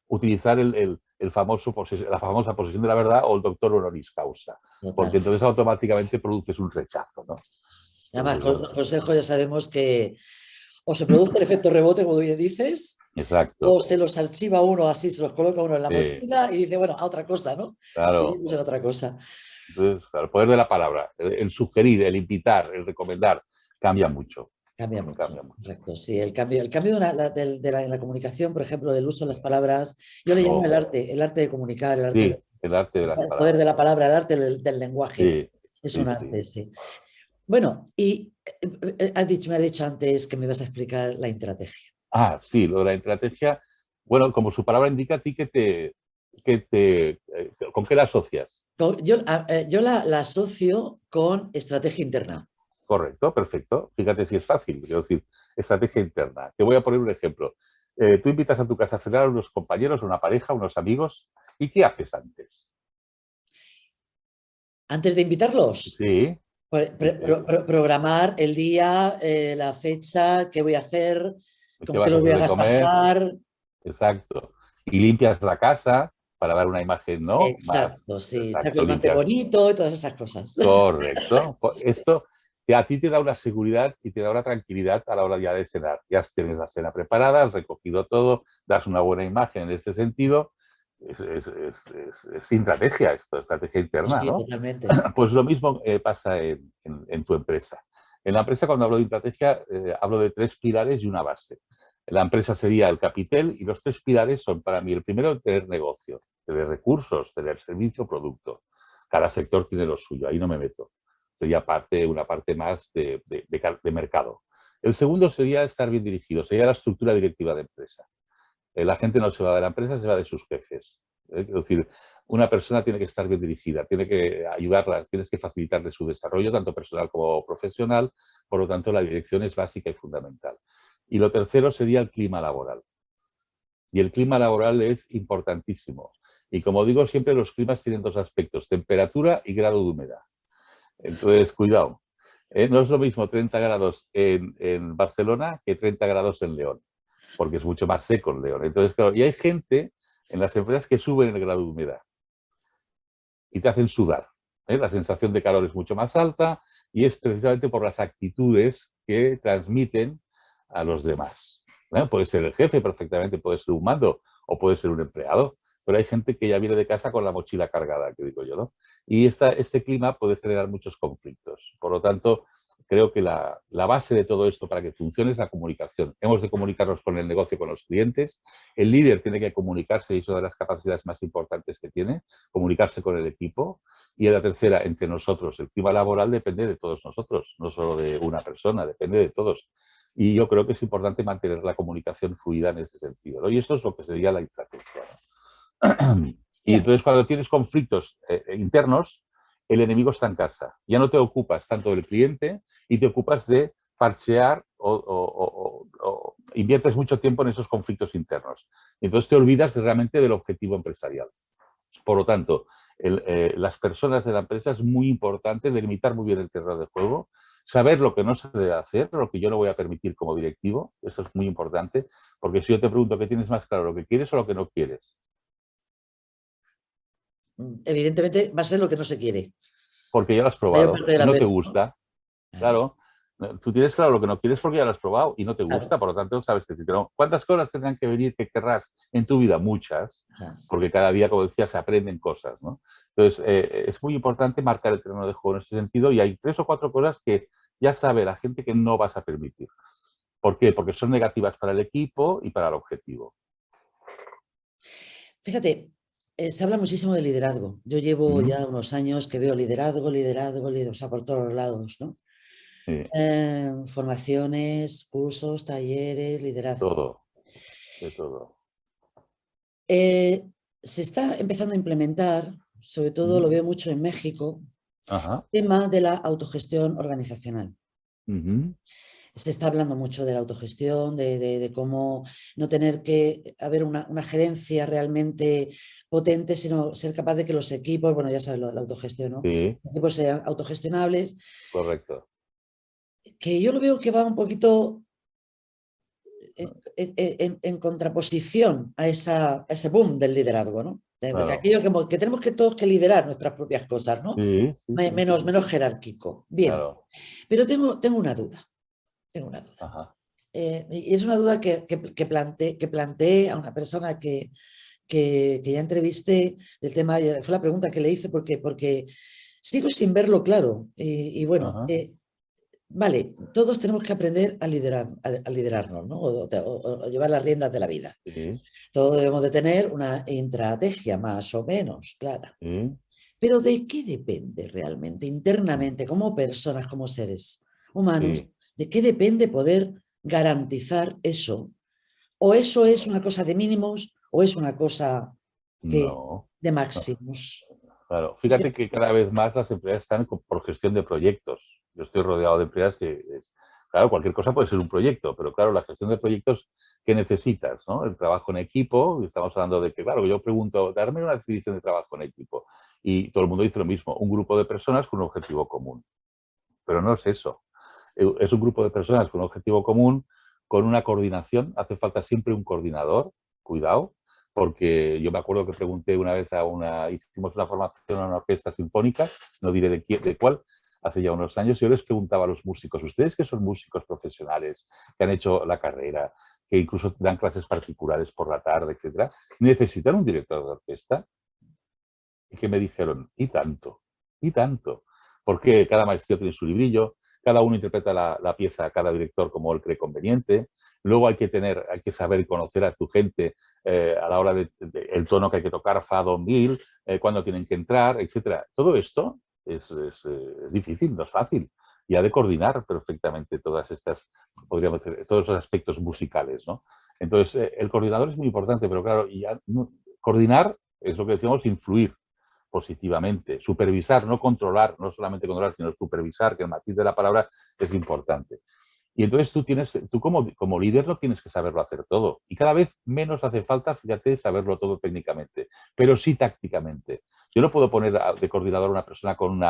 [SPEAKER 2] utilizar la famosa posesión de la verdad o el doctor honoris causa,
[SPEAKER 1] Total.
[SPEAKER 2] porque entonces automáticamente produces un rechazo, ¿no?
[SPEAKER 1] Además,
[SPEAKER 2] Entonces,
[SPEAKER 1] con los consejos ya sabemos que o se produce el efecto rebote, como bien dices,
[SPEAKER 2] exacto.
[SPEAKER 1] o se los archiva uno así, se los coloca uno en la
[SPEAKER 2] Sí,
[SPEAKER 1] mochila y dice, bueno, a otra cosa, ¿no?
[SPEAKER 2] claro.
[SPEAKER 1] Seguimos en otra cosa.
[SPEAKER 2] Entonces, claro, el poder de la palabra, el sugerir, el invitar, el recomendar, cambia mucho.
[SPEAKER 1] Cambia mucho,
[SPEAKER 2] Cambia mucho.
[SPEAKER 1] correcto. Sí, el cambio de la comunicación, por ejemplo, del uso de las palabras, yo le llamo
[SPEAKER 2] Oh,
[SPEAKER 1] el arte de comunicar,
[SPEAKER 2] sí, el arte de las
[SPEAKER 1] el poder
[SPEAKER 2] palabras.
[SPEAKER 1] de la palabra, el arte del lenguaje.
[SPEAKER 2] Sí,
[SPEAKER 1] Es un
[SPEAKER 2] sí, sí.
[SPEAKER 1] arte, sí. Bueno, y me has dicho antes que me ibas a explicar la estrategia.
[SPEAKER 2] Ah, sí, lo de la estrategia. Bueno, como su palabra indica, ¿a ti con qué la asocias?
[SPEAKER 1] Yo la asocio con estrategia interna.
[SPEAKER 2] Correcto, perfecto. Fíjate si es fácil. Quiero decir, estrategia interna. Te voy a poner un ejemplo. Tú invitas a tu casa a cenar a unos compañeros, una pareja, unos amigos, ¿y qué haces antes?
[SPEAKER 1] Antes de invitarlos,
[SPEAKER 2] Sí,
[SPEAKER 1] programar el día, la fecha, qué voy a hacer,
[SPEAKER 2] ¿qué
[SPEAKER 1] con qué
[SPEAKER 2] vas a
[SPEAKER 1] los voy
[SPEAKER 2] hacer
[SPEAKER 1] a
[SPEAKER 2] de comer?
[SPEAKER 1] agasajar.
[SPEAKER 2] Exacto. Y limpias la casa para dar una imagen, ¿no? Más,
[SPEAKER 1] Exacto, sí. Saco
[SPEAKER 2] exacto,
[SPEAKER 1] el mante
[SPEAKER 2] limpias.
[SPEAKER 1] bonito y todas esas cosas.
[SPEAKER 2] Correcto. Esto a ti te da una seguridad y te da una tranquilidad a la hora ya de cenar. Ya tienes la cena preparada, has recogido todo, das una buena imagen en este sentido. Es estrategia esto, estrategia interna,
[SPEAKER 1] Sí,
[SPEAKER 2] ¿no?
[SPEAKER 1] totalmente.
[SPEAKER 2] Pues lo mismo pasa en tu empresa. En la empresa, cuando hablo de estrategia, hablo de 3 pilares y una base. La empresa sería el capital y los 3 pilares son para mí el primero, tener negocio, tener recursos, tener servicio, producto. Cada sector tiene lo suyo, ahí no me meto. Sería una parte más de mercado. El segundo sería estar bien dirigido, sería la estructura directiva de empresa. La gente no se va de la empresa, se va de sus jefes. Es decir, una persona tiene que estar bien dirigida, tiene que ayudarla, tienes que facilitarle su desarrollo, tanto personal como profesional. Por lo tanto, la dirección es básica y fundamental. Y lo tercero sería el clima laboral. Y el clima laboral es importantísimo. Y como digo siempre, los climas tienen 2 aspectos, temperatura y grado de humedad. Entonces, cuidado. No es lo mismo 30 grados en Barcelona que 30 grados en León, porque es mucho más seco en León. Entonces, claro, y hay gente en las empresas que suben el grado de humedad y te hacen sudar. La sensación de calor es mucho más alta y es precisamente por las actitudes que transmiten a los demás. Puede ser el jefe perfectamente, puede ser un mando o puede ser un empleado, pero hay gente que ya viene de casa con la mochila cargada, que digo yo, ¿no? Y este clima puede generar muchos conflictos. Por lo tanto, creo que la base de todo esto para que funcione es la comunicación. Hemos de comunicarnos con el negocio, con los clientes. El líder tiene que comunicarse, y es una de las capacidades más importantes que tiene, comunicarse con el equipo. Y la tercera, entre nosotros. El clima laboral depende de todos nosotros, no solo de una persona, depende de todos. Y yo creo que es importante mantener la comunicación fluida en ese sentido, ¿no? Y esto es lo que sería la estrategia, ¿no? Y
[SPEAKER 1] Ya.
[SPEAKER 2] entonces cuando tienes conflictos internos, el enemigo está en casa. Ya no te ocupas tanto del cliente y te ocupas de parchear o inviertes mucho tiempo en esos conflictos internos. Y entonces te olvidas realmente del objetivo empresarial. Por lo tanto, las personas de la empresa es muy importante delimitar muy bien el terreno de juego, saber lo que no se debe hacer, lo que yo no voy a permitir como directivo. Eso es muy importante, porque si yo te pregunto que tienes más claro lo que quieres o lo que no quieres,
[SPEAKER 1] Evidentemente va a ser lo que no se quiere.
[SPEAKER 2] porque ya lo has
[SPEAKER 1] Mayor
[SPEAKER 2] probado
[SPEAKER 1] parte de
[SPEAKER 2] y
[SPEAKER 1] las
[SPEAKER 2] no te
[SPEAKER 1] veces, ¿no?
[SPEAKER 2] gusta,
[SPEAKER 1] Claro,
[SPEAKER 2] claro. Tú tienes claro lo que no quieres porque ya lo has probado y no te
[SPEAKER 1] claro.
[SPEAKER 2] gusta, por lo tanto sabes que no. ¿Cuántas cosas tendrán que venir que querrás en tu vida? Muchas,
[SPEAKER 1] Quizás.
[SPEAKER 2] porque cada día, como decía, se aprenden cosas, ¿no? Entonces, es muy importante marcar el terreno de juego en ese sentido y hay 3 o 4 cosas que ya sabe la gente que no vas a permitir. ¿Por qué? Porque son negativas para el equipo y para el objetivo.
[SPEAKER 1] Fíjate, se habla muchísimo de liderazgo. Yo llevo
[SPEAKER 2] ¿Mm?
[SPEAKER 1] ya unos años que veo liderazgo, liderazgo, liderazgo, o sea, por todos los lados, ¿no?
[SPEAKER 2] Sí,
[SPEAKER 1] Formaciones, cursos, talleres, liderazgo.
[SPEAKER 2] todo, de todo.
[SPEAKER 1] Eh, Se está empezando a implementar, sobre todo
[SPEAKER 2] ¿Mm?
[SPEAKER 1] lo veo mucho en México,
[SPEAKER 2] Ajá.
[SPEAKER 1] el tema de la autogestión organizacional.
[SPEAKER 2] Ujú.
[SPEAKER 1] Se está hablando mucho de la autogestión, de cómo no tener que haber una gerencia realmente potente, sino ser capaz de que los equipos, bueno, ya sabes, la autogestión, ¿no?
[SPEAKER 2] Sí,
[SPEAKER 1] Los equipos sean autogestionables,
[SPEAKER 2] correcto.
[SPEAKER 1] que yo lo veo que va un poquito en contraposición a ese boom del liderazgo, ¿no? De
[SPEAKER 2] Claro.
[SPEAKER 1] aquello que tenemos que todos que liderar nuestras propias cosas, ¿no?
[SPEAKER 2] Sí, sí, sí, sí,
[SPEAKER 1] Menos jerárquico. Bien,
[SPEAKER 2] claro.
[SPEAKER 1] pero tengo una duda, tengo una duda.
[SPEAKER 2] Ajá.
[SPEAKER 1] Y es una duda que planteé a una persona que ya entrevisté del tema, fue la pregunta que le hice porque sigo sin verlo claro. Y bueno,
[SPEAKER 2] Ajá.
[SPEAKER 1] vale, todos tenemos que aprender a liderarnos, ¿no? O llevar las riendas de la vida.
[SPEAKER 2] Sí,
[SPEAKER 1] Todos debemos de tener una estrategia más o menos clara.
[SPEAKER 2] sí.
[SPEAKER 1] Pero ¿de qué depende realmente, internamente, como personas, como seres humanos?
[SPEAKER 2] Sí,
[SPEAKER 1] ¿De qué depende poder garantizar eso? ¿O eso es una cosa de mínimos o es una cosa que,
[SPEAKER 2] no,
[SPEAKER 1] de
[SPEAKER 2] no,
[SPEAKER 1] máximos?
[SPEAKER 2] claro.
[SPEAKER 1] Sí,
[SPEAKER 2] Fíjate que cada vez más las empresas están por gestión de proyectos. Yo estoy rodeado de empresas claro, cualquier cosa puede ser un proyecto, pero claro, la gestión de proyectos que necesitas, ¿no? El trabajo en equipo, y estamos hablando de que, claro, yo pregunto, darme una definición de trabajo en equipo, y todo el mundo dice lo mismo, un grupo de personas con un objetivo común, pero no es eso. Es un grupo de personas con un objetivo común, con una coordinación. Hace falta siempre un coordinador, cuidado, porque yo me acuerdo que pregunté una vez hicimos una formación a una orquesta sinfónica, no diré de cuál, hace ya unos años, y yo les preguntaba a los músicos, ustedes que son músicos profesionales, que han hecho la carrera, que incluso dan clases particulares por la tarde, etcétera, ¿necesitan un director de orquesta? Y que me dijeron, y tanto, porque cada maestro tiene su librillo, cada uno interpreta la pieza, cada director como él cree conveniente, luego hay que saber y conocer a tu gente a la hora el tono que hay que tocar, fa, do, mil, cuándo tienen que entrar, etcétera. Todo esto es difícil, no es fácil, y ha de coordinar perfectamente todas estas, podríamos decir, todos esos aspectos musicales, ¿no? Entonces, el coordinador es muy importante, pero claro, coordinar es lo que decíamos, influir positivamente, supervisar, no controlar, no solamente controlar, sino supervisar, que el matiz de la palabra es importante. Y entonces tú como líder no tienes que saberlo hacer todo. Y cada vez menos hace falta, fíjate, saberlo todo técnicamente, pero sí tácticamente. Yo no puedo poner de coordinador a una persona con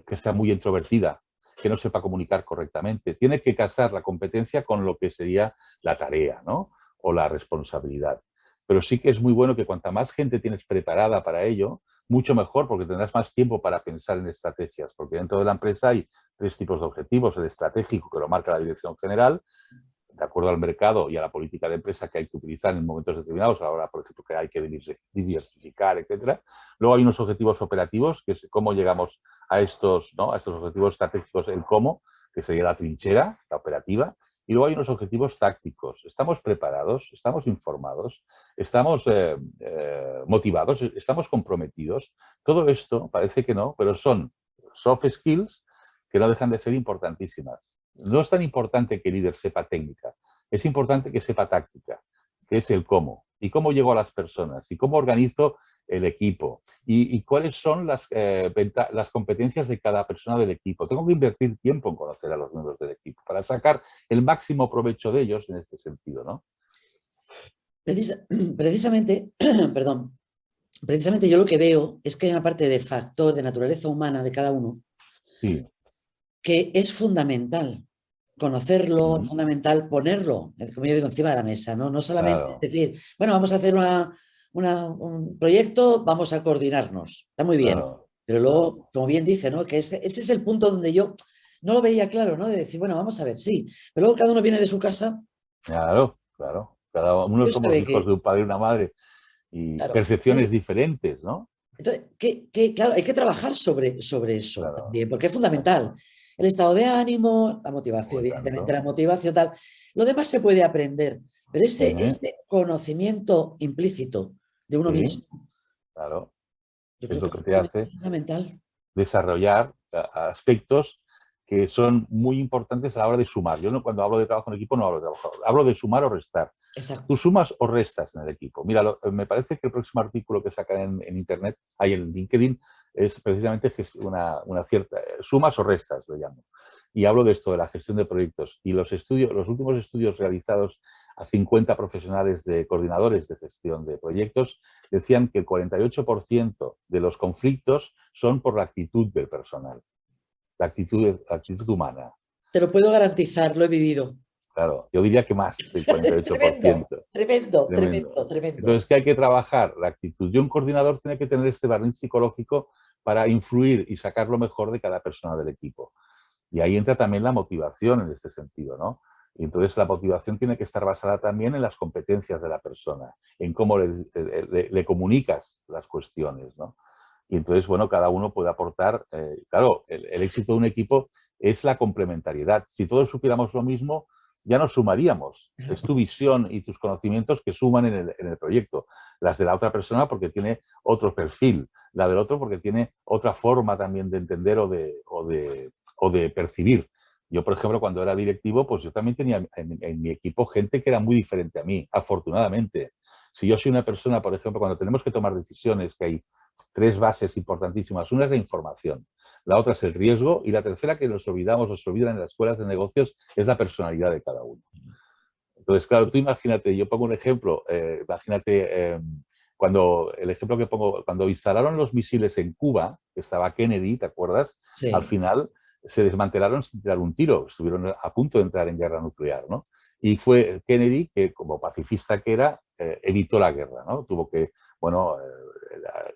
[SPEAKER 2] que sea muy introvertida, que no sepa comunicar correctamente. Tiene que casar la competencia con lo que sería la tarea, ¿no? O la responsabilidad. Pero sí que es muy bueno que cuanta más gente tienes preparada para ello, mucho mejor, porque tendrás más tiempo para pensar en estrategias, porque dentro de la empresa hay 3 tipos de objetivos: el estratégico, que lo marca la dirección general, de acuerdo al mercado y a la política de empresa que hay que utilizar en momentos determinados, ahora, por ejemplo, que hay que diversificar, etcétera. Luego hay unos objetivos operativos, que es cómo llegamos a estos, ¿no?, a estos objetivos estratégicos, el cómo, que sería la trinchera, la operativa. Y luego hay unos objetivos tácticos. ¿Estamos preparados? ¿Estamos informados? ¿Estamos motivados? ¿Estamos comprometidos? Todo esto parece que no, pero son soft skills que no dejan de ser importantísimas. No es tan importante que el líder sepa técnica, es importante que sepa táctica, que es el cómo. Y cómo llego a las personas, y cómo organizo el equipo, y cuáles son las competencias de cada persona del equipo. Tengo que invertir tiempo en conocer a los miembros del equipo para sacar el máximo provecho de ellos en este sentido, ¿no?
[SPEAKER 1] Precisamente, perdón, precisamente yo lo que veo es que hay una parte de factor de naturaleza humana de cada uno
[SPEAKER 2] Sí.
[SPEAKER 1] que es fundamental conocerlo, fundamental ponerlo, como yo digo, encima de la mesa, ¿no? No solamente
[SPEAKER 2] Claro,
[SPEAKER 1] decir, bueno, vamos a hacer un proyecto, vamos a coordinarnos, está muy bien,
[SPEAKER 2] claro,
[SPEAKER 1] pero
[SPEAKER 2] claro,
[SPEAKER 1] luego, como bien dice, ¿no?, que ese es el punto donde yo no lo veía claro, ¿no?, de decir, bueno, vamos a ver, sí, pero luego cada uno viene de su casa,
[SPEAKER 2] claro, claro. Cada uno
[SPEAKER 1] yo
[SPEAKER 2] somos
[SPEAKER 1] sabe
[SPEAKER 2] hijos
[SPEAKER 1] que,
[SPEAKER 2] de un padre y una madre y
[SPEAKER 1] claro,
[SPEAKER 2] percepciones diferentes, ¿no?
[SPEAKER 1] entonces, claro, hay que trabajar sobre eso
[SPEAKER 2] Claro,
[SPEAKER 1] también, porque es fundamental. El estado de ánimo, la motivación,
[SPEAKER 2] por
[SPEAKER 1] evidentemente
[SPEAKER 2] tanto.
[SPEAKER 1] la motivación, tal. Lo demás se puede aprender, pero
[SPEAKER 2] ¿Eh?
[SPEAKER 1] ese conocimiento implícito de uno
[SPEAKER 2] Sí,
[SPEAKER 1] mismo,
[SPEAKER 2] claro.
[SPEAKER 1] yo
[SPEAKER 2] Es
[SPEAKER 1] creo
[SPEAKER 2] lo
[SPEAKER 1] que
[SPEAKER 2] que te hace
[SPEAKER 1] es fundamental.
[SPEAKER 2] desarrollar aspectos que son muy importantes a la hora de sumar. Yo no, cuando hablo de trabajo en equipo no hablo de trabajo, hablo de sumar o restar.
[SPEAKER 1] Exacto.
[SPEAKER 2] ¿Tú sumas o restas en el equipo? Mira, me parece que el próximo artículo que sacan en Internet, ahí en LinkedIn, es precisamente una cierta, sumas o restas, lo llamo. Y hablo de esto, de la gestión de proyectos. Y los últimos estudios realizados a 50 profesionales de coordinadores de gestión de proyectos decían que el 48% de los conflictos son por la actitud del personal, la actitud humana.
[SPEAKER 1] Te lo puedo garantizar, lo he vivido.
[SPEAKER 2] Claro, yo diría que más del
[SPEAKER 1] Tremendo,
[SPEAKER 2] 48%.
[SPEAKER 1] tremendo,
[SPEAKER 2] Tremendo.
[SPEAKER 1] tremendo, tremendo.
[SPEAKER 2] Entonces, ¿qué hay que trabajar? La actitud. Y un coordinador tiene que tener este barniz psicológico para influir y sacar lo mejor de cada persona del equipo. Y ahí entra también la motivación en este sentido, ¿no? Y entonces la motivación tiene que estar basada también en las competencias de la persona, en cómo le comunicas las cuestiones, ¿no? Y entonces, bueno, cada uno puede aportar. Claro, el éxito de un equipo es la complementariedad. Si todos supiéramos lo mismo, ya nos sumaríamos. Es tu visión y tus conocimientos que suman en el proyecto. Las de la otra persona porque tiene otro perfil, la del otro porque tiene otra forma también de entender o de percibir. Yo, por ejemplo, cuando era directivo, pues yo también tenía en mi equipo gente que era muy diferente a mí, afortunadamente. Si yo soy una persona, por ejemplo, cuando tenemos que tomar decisiones, que hay tres bases importantísimas. Una es la información, la otra es el riesgo y la tercera que nos olvidan en las escuelas de negocios es la personalidad de cada uno. Entonces, claro, tú imagínate, yo pongo un ejemplo, imagínate cuando el ejemplo que pongo, cuando instalaron los misiles en Cuba, estaba Kennedy, ¿te acuerdas? Al
[SPEAKER 1] Sí,
[SPEAKER 2] final se desmantelaron sin tirar un tiro, estuvieron a punto de entrar en guerra nuclear, ¿no? Y fue Kennedy que, como pacifista que era, evitó la guerra, ¿no? Tuvo que, bueno,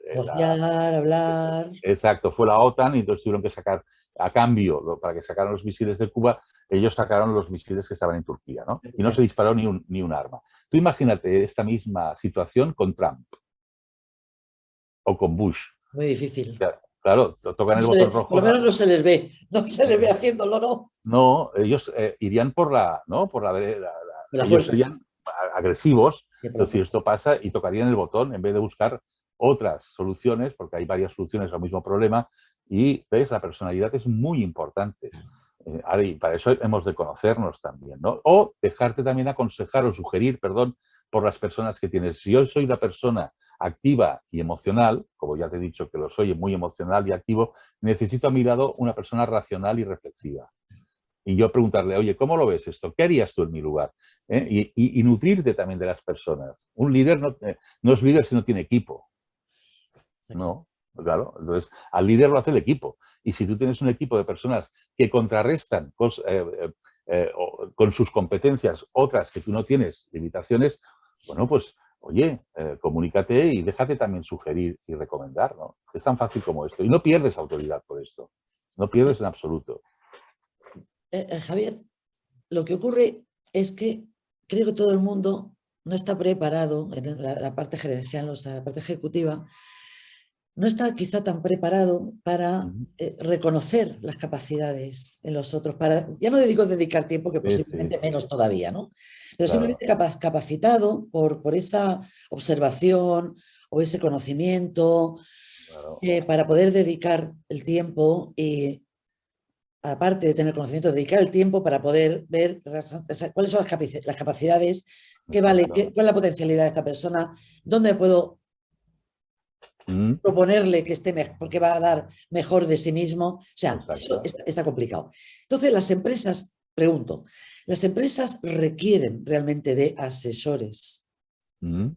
[SPEAKER 1] negociar, hablar.
[SPEAKER 2] exacto, fue la OTAN y entonces tuvieron que sacar, a cambio, para que sacaran los misiles de Cuba, ellos sacaron los misiles que estaban en Turquía, ¿no? Y no se disparó ni un arma. Tú imagínate esta misma situación con Trump o con Bush.
[SPEAKER 1] Muy difícil.
[SPEAKER 2] Claro, tocan
[SPEAKER 1] No
[SPEAKER 2] el
[SPEAKER 1] se
[SPEAKER 2] botón
[SPEAKER 1] por lo
[SPEAKER 2] rojo.
[SPEAKER 1] menos no se les ve, no se les ve haciéndolo, ¿no?
[SPEAKER 2] No, ellos irían por la, ¿no?
[SPEAKER 1] La
[SPEAKER 2] Ellos
[SPEAKER 1] fuerza.
[SPEAKER 2] serían agresivos,
[SPEAKER 1] Sí, por
[SPEAKER 2] es
[SPEAKER 1] la
[SPEAKER 2] decir,
[SPEAKER 1] fuerza.
[SPEAKER 2] esto pasa y tocarían el botón en vez de buscar otras soluciones, porque hay varias soluciones al mismo problema, y ves, la personalidad es muy importante. Y para eso hemos de conocernos también, ¿no? O dejarte también aconsejar o sugerir, perdón, por las personas que tienes. Si yo soy una persona activa y emocional, como ya te he dicho que lo soy, muy emocional y activo, necesito a mi lado una persona racional y reflexiva. Y yo preguntarle, oye, ¿cómo lo ves esto? ¿Qué harías tú en mi lugar? Y nutrirte también de las personas. Un líder no es líder si no tiene equipo. No, claro. Entonces, al líder lo hace el equipo. Y si tú tienes un equipo de personas que contrarrestan con sus competencias otras que tú no tienes, limitaciones, bueno, pues, oye, comunícate y déjate también sugerir y recomendar, ¿no? Es tan fácil como esto. Y no pierdes autoridad por esto. No pierdes en absoluto.
[SPEAKER 1] Javier, lo que ocurre es que creo que todo el mundo no está preparado, en la parte gerencial, o sea, la parte ejecutiva, no está quizá tan preparado para
[SPEAKER 2] Ujú.
[SPEAKER 1] reconocer las capacidades en los otros, para, ya no digo dedicar tiempo, que
[SPEAKER 2] Sí, sí,
[SPEAKER 1] posiblemente menos todavía, ¿no? Pero
[SPEAKER 2] claro,
[SPEAKER 1] simplemente capacitado por esa observación o ese conocimiento,
[SPEAKER 2] claro.
[SPEAKER 1] para poder dedicar el tiempo y, aparte de tener conocimiento, dedicar el tiempo para poder ver cuáles son las capacidades, qué vale,
[SPEAKER 2] Exacto.
[SPEAKER 1] cuál es la potencialidad de esta persona, dónde puedo
[SPEAKER 2] Mm,
[SPEAKER 1] proponerle que esté mejor, porque va a dar mejor de sí mismo. O sea, eso
[SPEAKER 2] exacto.
[SPEAKER 1] está complicado. Entonces, las empresas, pregunto, ¿las empresas requieren realmente de asesores?
[SPEAKER 2] Mm,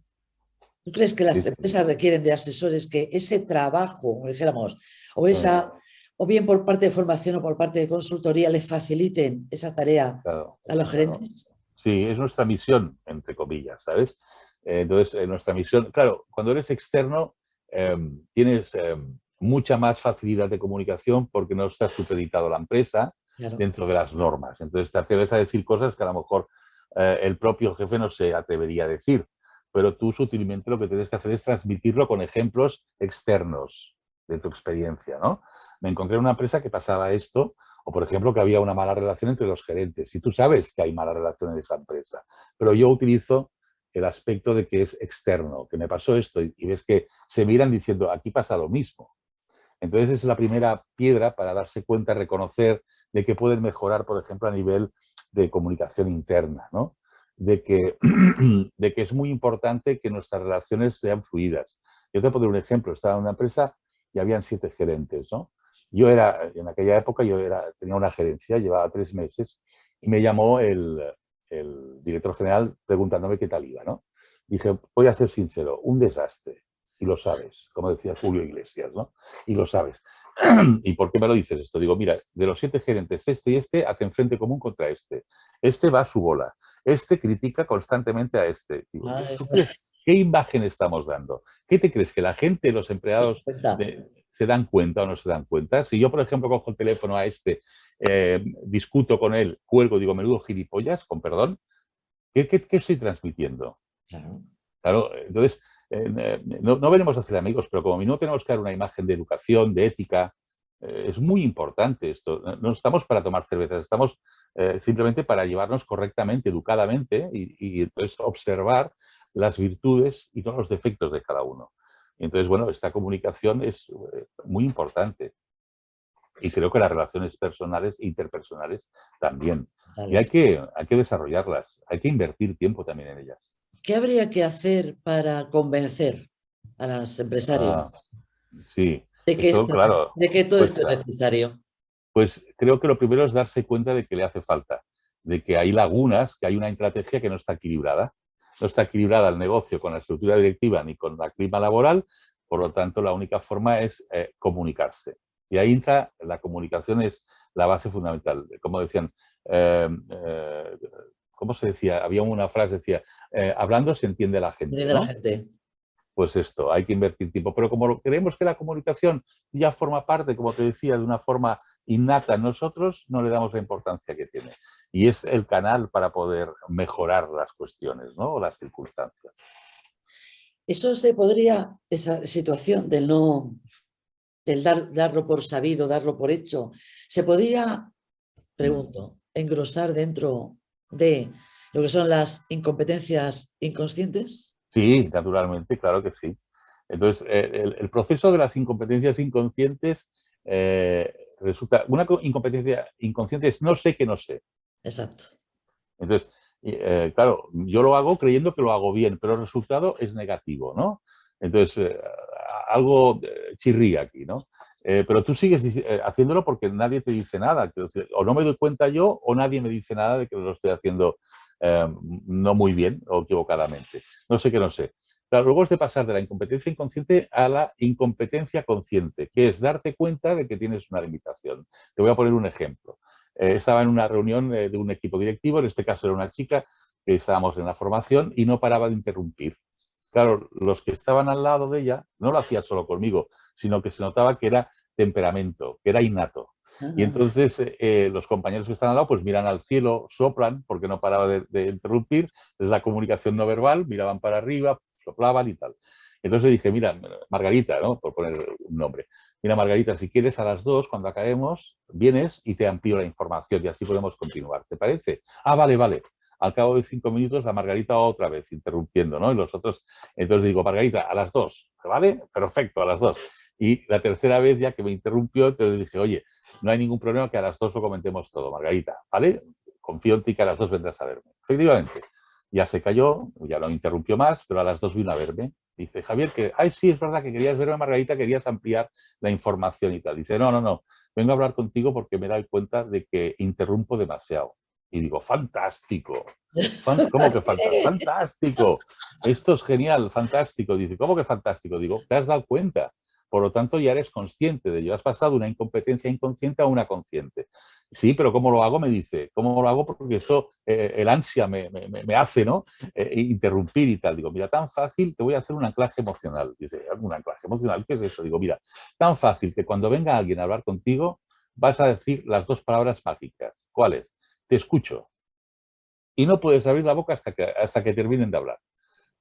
[SPEAKER 1] ¿Tú crees que
[SPEAKER 2] sí,
[SPEAKER 1] las
[SPEAKER 2] sí.
[SPEAKER 1] empresas requieren de asesores que ese trabajo, como dijéramos, o
[SPEAKER 2] Sí,
[SPEAKER 1] esa, o bien por parte de formación o por parte de consultoría, les faciliten esa tarea
[SPEAKER 2] claro,
[SPEAKER 1] a los
[SPEAKER 2] claro.
[SPEAKER 1] gerentes?
[SPEAKER 2] Sí, es nuestra misión, entre comillas, ¿sabes? Entonces, nuestra misión, claro, cuando eres externo, tienes mucha más facilidad de comunicación porque no estás supeditado a la empresa
[SPEAKER 1] Claro.
[SPEAKER 2] dentro de las normas. Entonces, te atreves a decir cosas que a lo mejor el propio jefe no se atrevería a decir. Pero tú sutilmente lo que tienes que hacer es transmitirlo con ejemplos externos de tu experiencia, ¿no? Me encontré en una empresa que pasaba esto, o por ejemplo que había una mala relación entre los gerentes. Y tú sabes que hay mala relación en esa empresa, pero yo utilizo el aspecto de que es externo, que me pasó esto y ves que se miran diciendo, aquí pasa lo mismo. Entonces es la primera piedra para darse cuenta, reconocer de que pueden mejorar, por ejemplo, a nivel de comunicación interna, ¿no? De que, de que es muy importante que nuestras relaciones sean fluidas. Yo te voy a poner un ejemplo. Estaba en una empresa y habían 7 gerentes, ¿no? Yo era, en aquella época, tenía una gerencia, llevaba 3 meses, y me llamó el director general preguntándome qué tal iba, ¿no? Dije, voy a ser sincero, un desastre, y lo sabes, como decía Julio Iglesias, ¿no? Y lo sabes. ¿Y por qué me lo dices esto? Digo, mira, de los 7 gerentes, este y este hacen frente común contra este. Este va a su bola. Este critica constantemente a este. Digo,
[SPEAKER 1] Madre
[SPEAKER 2] ¿tú
[SPEAKER 1] mía,
[SPEAKER 2] crees qué imagen estamos dando? ¿Qué te crees? ¿Que la gente, los
[SPEAKER 1] no se
[SPEAKER 2] empleados,
[SPEAKER 1] cuenta.
[SPEAKER 2] se dan cuenta o no se dan cuenta? Si yo, por ejemplo, cojo el teléfono a este, discuto con él, cuelgo, digo, menudo gilipollas, con perdón, ¿qué estoy transmitiendo?
[SPEAKER 1] Claro.
[SPEAKER 2] Claro, entonces, no venimos a hacer amigos, pero como mínimo tenemos que dar una imagen de educación, de ética. Es muy importante esto. No estamos para tomar cervezas, estamos simplemente para llevarnos correctamente, educadamente y entonces observar las virtudes y no los defectos de cada uno. Y entonces, bueno, esta comunicación es muy importante y creo que las relaciones personales, interpersonales también. Y
[SPEAKER 1] Vale.
[SPEAKER 2] hay que desarrollarlas, hay que invertir tiempo también en ellas.
[SPEAKER 1] ¿Qué habría que hacer para convencer a los
[SPEAKER 2] Ah,
[SPEAKER 1] empresarios
[SPEAKER 2] sí,
[SPEAKER 1] de que,
[SPEAKER 2] eso, claro,
[SPEAKER 1] de que todo esto es
[SPEAKER 2] cuesta.
[SPEAKER 1] necesario?
[SPEAKER 2] Pues creo que lo primero es darse cuenta de que le hace falta, de que hay lagunas, que hay una estrategia que no está equilibrada. No está equilibrada el negocio con la estructura directiva ni con la clima laboral, por lo tanto, la única forma es comunicarse. Y ahí entra, la comunicación es la base fundamental. Como decían, eh, eh, ¿cómo se decía? Había una frase, decía, hablando se entiende la gente,
[SPEAKER 1] De la
[SPEAKER 2] ¿no?
[SPEAKER 1] gente.
[SPEAKER 2] Pues esto, hay que invertir tiempo. Pero como creemos que la comunicación ya forma parte, como te decía, de una forma innata en nosotros, no le damos la importancia que tiene. Y es el canal para poder mejorar las cuestiones, ¿no? O las circunstancias.
[SPEAKER 1] Eso se podría, esa situación del no, del darlo por sabido, darlo por hecho, se podría,
[SPEAKER 2] Mm.
[SPEAKER 1] pregunto, engrosar dentro de lo que son las incompetencias inconscientes.
[SPEAKER 2] Sí, naturalmente, claro que sí. Entonces, el proceso de las incompetencias inconscientes resulta, una incompetencia inconsciente es no sé que no sé.
[SPEAKER 1] Exacto.
[SPEAKER 2] Entonces, claro, yo lo hago creyendo que lo hago bien, pero el resultado es negativo, ¿no? Entonces, algo chirría aquí, ¿no? Pero tú sigues haciéndolo porque nadie te dice nada. Quiero decir, o no me doy cuenta yo o nadie me dice nada de que lo estoy haciendo no muy bien o equivocadamente. No sé qué no sé. Claro, luego es de pasar de la incompetencia inconsciente a la incompetencia consciente, que es darte cuenta de que tienes una limitación. Te voy a poner un ejemplo. Estaba en una reunión de un equipo directivo, en este caso era una chica, que estábamos en la formación y no paraba de interrumpir. Claro, los que estaban al lado de ella no lo hacía solo conmigo, sino que se notaba que era temperamento, que era innato. Y
[SPEAKER 1] Ah,
[SPEAKER 2] entonces los compañeros que están al lado pues miran al cielo, soplan, porque no paraba de interrumpir, es la comunicación no verbal, miraban para arriba, soplaban y tal. Entonces dije, mira, Margarita, ¿no? Por poner un nombre. Mira, Margarita, si quieres a las 2, cuando acabemos, vienes y te amplío la información y así podemos continuar. ¿Te parece? Ah, vale, vale. Al cabo de 5 minutos, la Margarita otra vez interrumpiendo, ¿no? Y los otros, entonces digo, Margarita, a las 2, ¿vale? Perfecto, a las 2. Y la tercera vez ya que me interrumpió, entonces dije, oye, no hay ningún problema que a las 2 lo comentemos todo, Margarita, ¿vale? Confío en ti que a las 2 vendrás a verme. Efectivamente, ya se cayó, ya no interrumpió más, pero a las 2 vino a verme. Dice, Javier, que, ay, sí, es verdad que querías verme, Margarita, querías ampliar la información y tal. Dice, no, no, no, vengo a hablar contigo porque me doy cuenta de que interrumpo demasiado. Y digo, fantástico. ¿Cómo que fantástico? Fantástico. Esto es genial, fantástico. Dice, ¿cómo que fantástico? Digo, ¿te has dado cuenta? Por lo tanto, ya eres consciente de ello. Has pasado de una incompetencia inconsciente a una consciente. Sí, pero ¿cómo lo hago? Me dice. ¿Cómo lo hago? Porque esto, el ansia me hace, ¿no? Interrumpir y tal. Digo, mira, tan fácil, te voy a hacer un anclaje emocional. Dice, ¿un anclaje emocional? ¿Qué es eso? Digo, mira, tan fácil que cuando venga alguien a hablar contigo, vas a decir las 2 palabras mágicas. ¿Cuáles? Te escucho. Y no puedes abrir la boca hasta que terminen de hablar.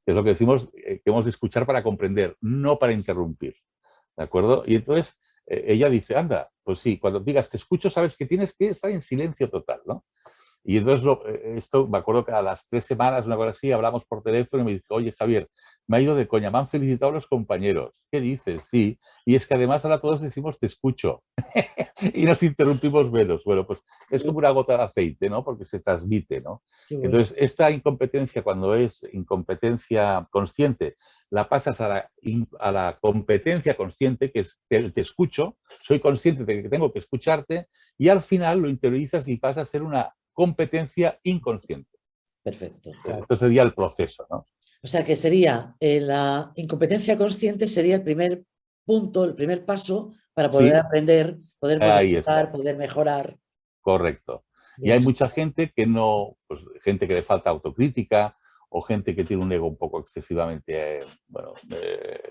[SPEAKER 2] Es lo que decimos, que hemos de escuchar para comprender, no para interrumpir. ¿De acuerdo? Y entonces ella dice, anda, pues sí, cuando digas te escucho, sabes que tienes que estar en silencio total, ¿no? Y entonces esto, me acuerdo que a las 3 semanas, una cosa así, hablamos por teléfono y me dice, oye Javier, me ha ido de coña, me han felicitado los compañeros. ¿Qué dices? Sí. Y es que además ahora todos decimos te escucho. Y nos interrumpimos menos. Bueno, pues es como una gota de aceite, ¿no? Porque se transmite, ¿no?
[SPEAKER 1] qué bueno.
[SPEAKER 2] Entonces, esta incompetencia, cuando es incompetencia consciente, la pasas a la competencia consciente, que es te escucho, soy consciente de que tengo que escucharte, y al final lo interiorizas y pasa a ser una competencia inconsciente.
[SPEAKER 1] Perfecto,
[SPEAKER 2] Pues
[SPEAKER 1] claro.
[SPEAKER 2] esto sería el proceso, ¿no?
[SPEAKER 1] O sea que sería la incompetencia consciente sería el primer punto, el primer paso para poder
[SPEAKER 2] Sí,
[SPEAKER 1] aprender, poder
[SPEAKER 2] ahí
[SPEAKER 1] modificar,
[SPEAKER 2] está.
[SPEAKER 1] poder mejorar.
[SPEAKER 2] Correcto. Y hay
[SPEAKER 1] Bien.
[SPEAKER 2] mucha gente que no, pues gente que le falta autocrítica o gente que tiene un ego un poco excesivamente bueno,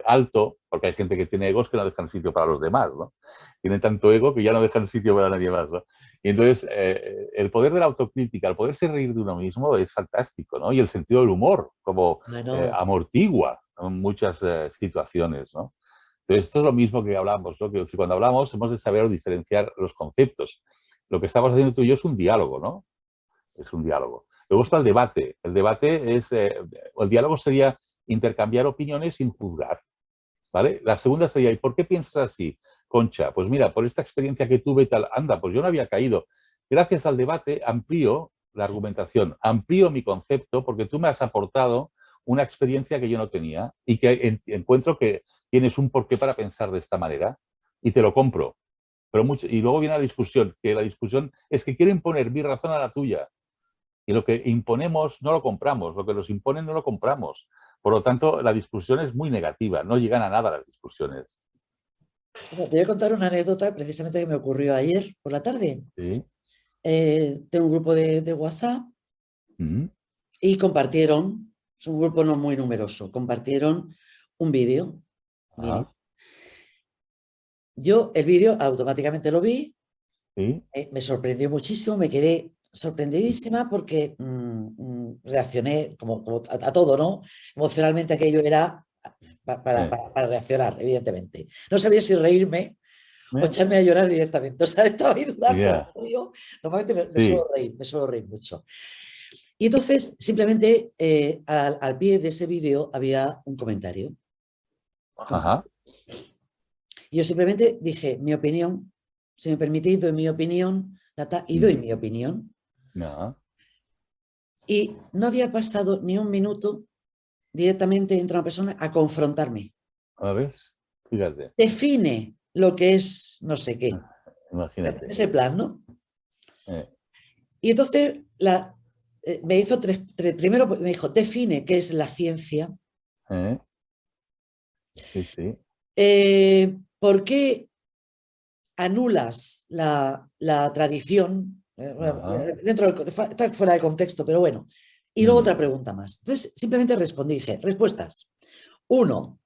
[SPEAKER 2] alto, porque hay gente que tiene egos que no dejan sitio para los demás, ¿no? Tienen tanto ego que ya no dejan sitio para nadie más, ¿no? Y entonces el poder de la autocrítica, el poderse reír de uno mismo es fantástico, ¿no? Y el sentido del humor, como
[SPEAKER 1] Bueno,
[SPEAKER 2] amortigua en muchas situaciones, ¿no? Entonces, esto es lo mismo que hablamos, ¿no? Que cuando hablamos hemos de saber diferenciar los conceptos. Lo que estamos haciendo tú y yo es un diálogo, ¿no? Es un diálogo. Luego está el debate. El debate es, el diálogo sería intercambiar opiniones sin juzgar, ¿vale? La segunda sería, ¿y por qué piensas así, Concha? Pues mira, por esta experiencia que tuve y tal, anda, pues yo no había caído. Gracias al debate amplío la
[SPEAKER 1] sí.
[SPEAKER 2] argumentación, amplío mi concepto porque tú me has aportado una experiencia que yo no tenía y que encuentro que tienes un porqué para pensar de esta manera y te lo compro. Pero y luego viene la discusión, que la discusión es que quiero imponer mi razón a la tuya. Y lo que imponemos no lo compramos, lo que nos imponen no lo compramos. Por lo tanto, la discusión es muy negativa, no llegan a nada las discusiones.
[SPEAKER 1] Bueno, te voy a contar una anécdota precisamente que me ocurrió ayer por la tarde.
[SPEAKER 2] ¿Sí?
[SPEAKER 1] Tengo un grupo de WhatsApp
[SPEAKER 2] Mm.
[SPEAKER 1] y compartieron, es un grupo no muy numeroso, compartieron un vídeo.
[SPEAKER 2] Ajá.
[SPEAKER 1] Yo el vídeo automáticamente lo vi,
[SPEAKER 2] Sí.
[SPEAKER 1] me sorprendió muchísimo, me quedé sorprendidísima porque reaccioné como a todo, ¿no? Emocionalmente aquello era para reaccionar, evidentemente. No sabía si reírme o echarme a llorar directamente. O sea, estaba ahí dudando.
[SPEAKER 2] Yeah.
[SPEAKER 1] Normalmente
[SPEAKER 2] Sí.
[SPEAKER 1] me suelo reír mucho. Y entonces, simplemente al pie de ese vídeo había un comentario.
[SPEAKER 2] Ajá.
[SPEAKER 1] Y yo simplemente dije mi opinión, si me permitís, doy mi opinión, y doy
[SPEAKER 2] Mm.
[SPEAKER 1] mi opinión.
[SPEAKER 2] No.
[SPEAKER 1] Y no había pasado ni un minuto, directamente entra una persona a confrontarme.
[SPEAKER 2] A ver, fíjate.
[SPEAKER 1] Define lo que es no sé qué.
[SPEAKER 2] Imagínate.
[SPEAKER 1] Ese plan, ¿no?
[SPEAKER 2] Eh,
[SPEAKER 1] Y entonces me hizo primero me dijo, define qué es la ciencia,
[SPEAKER 2] eh, sí, sí.
[SPEAKER 1] por qué anulas la tradición, bueno,
[SPEAKER 2] Ajá.
[SPEAKER 1] está fuera de contexto, pero bueno. Y luego
[SPEAKER 2] Mm.
[SPEAKER 1] otra pregunta más. Entonces, simplemente respondí, dije, respuestas. Uno,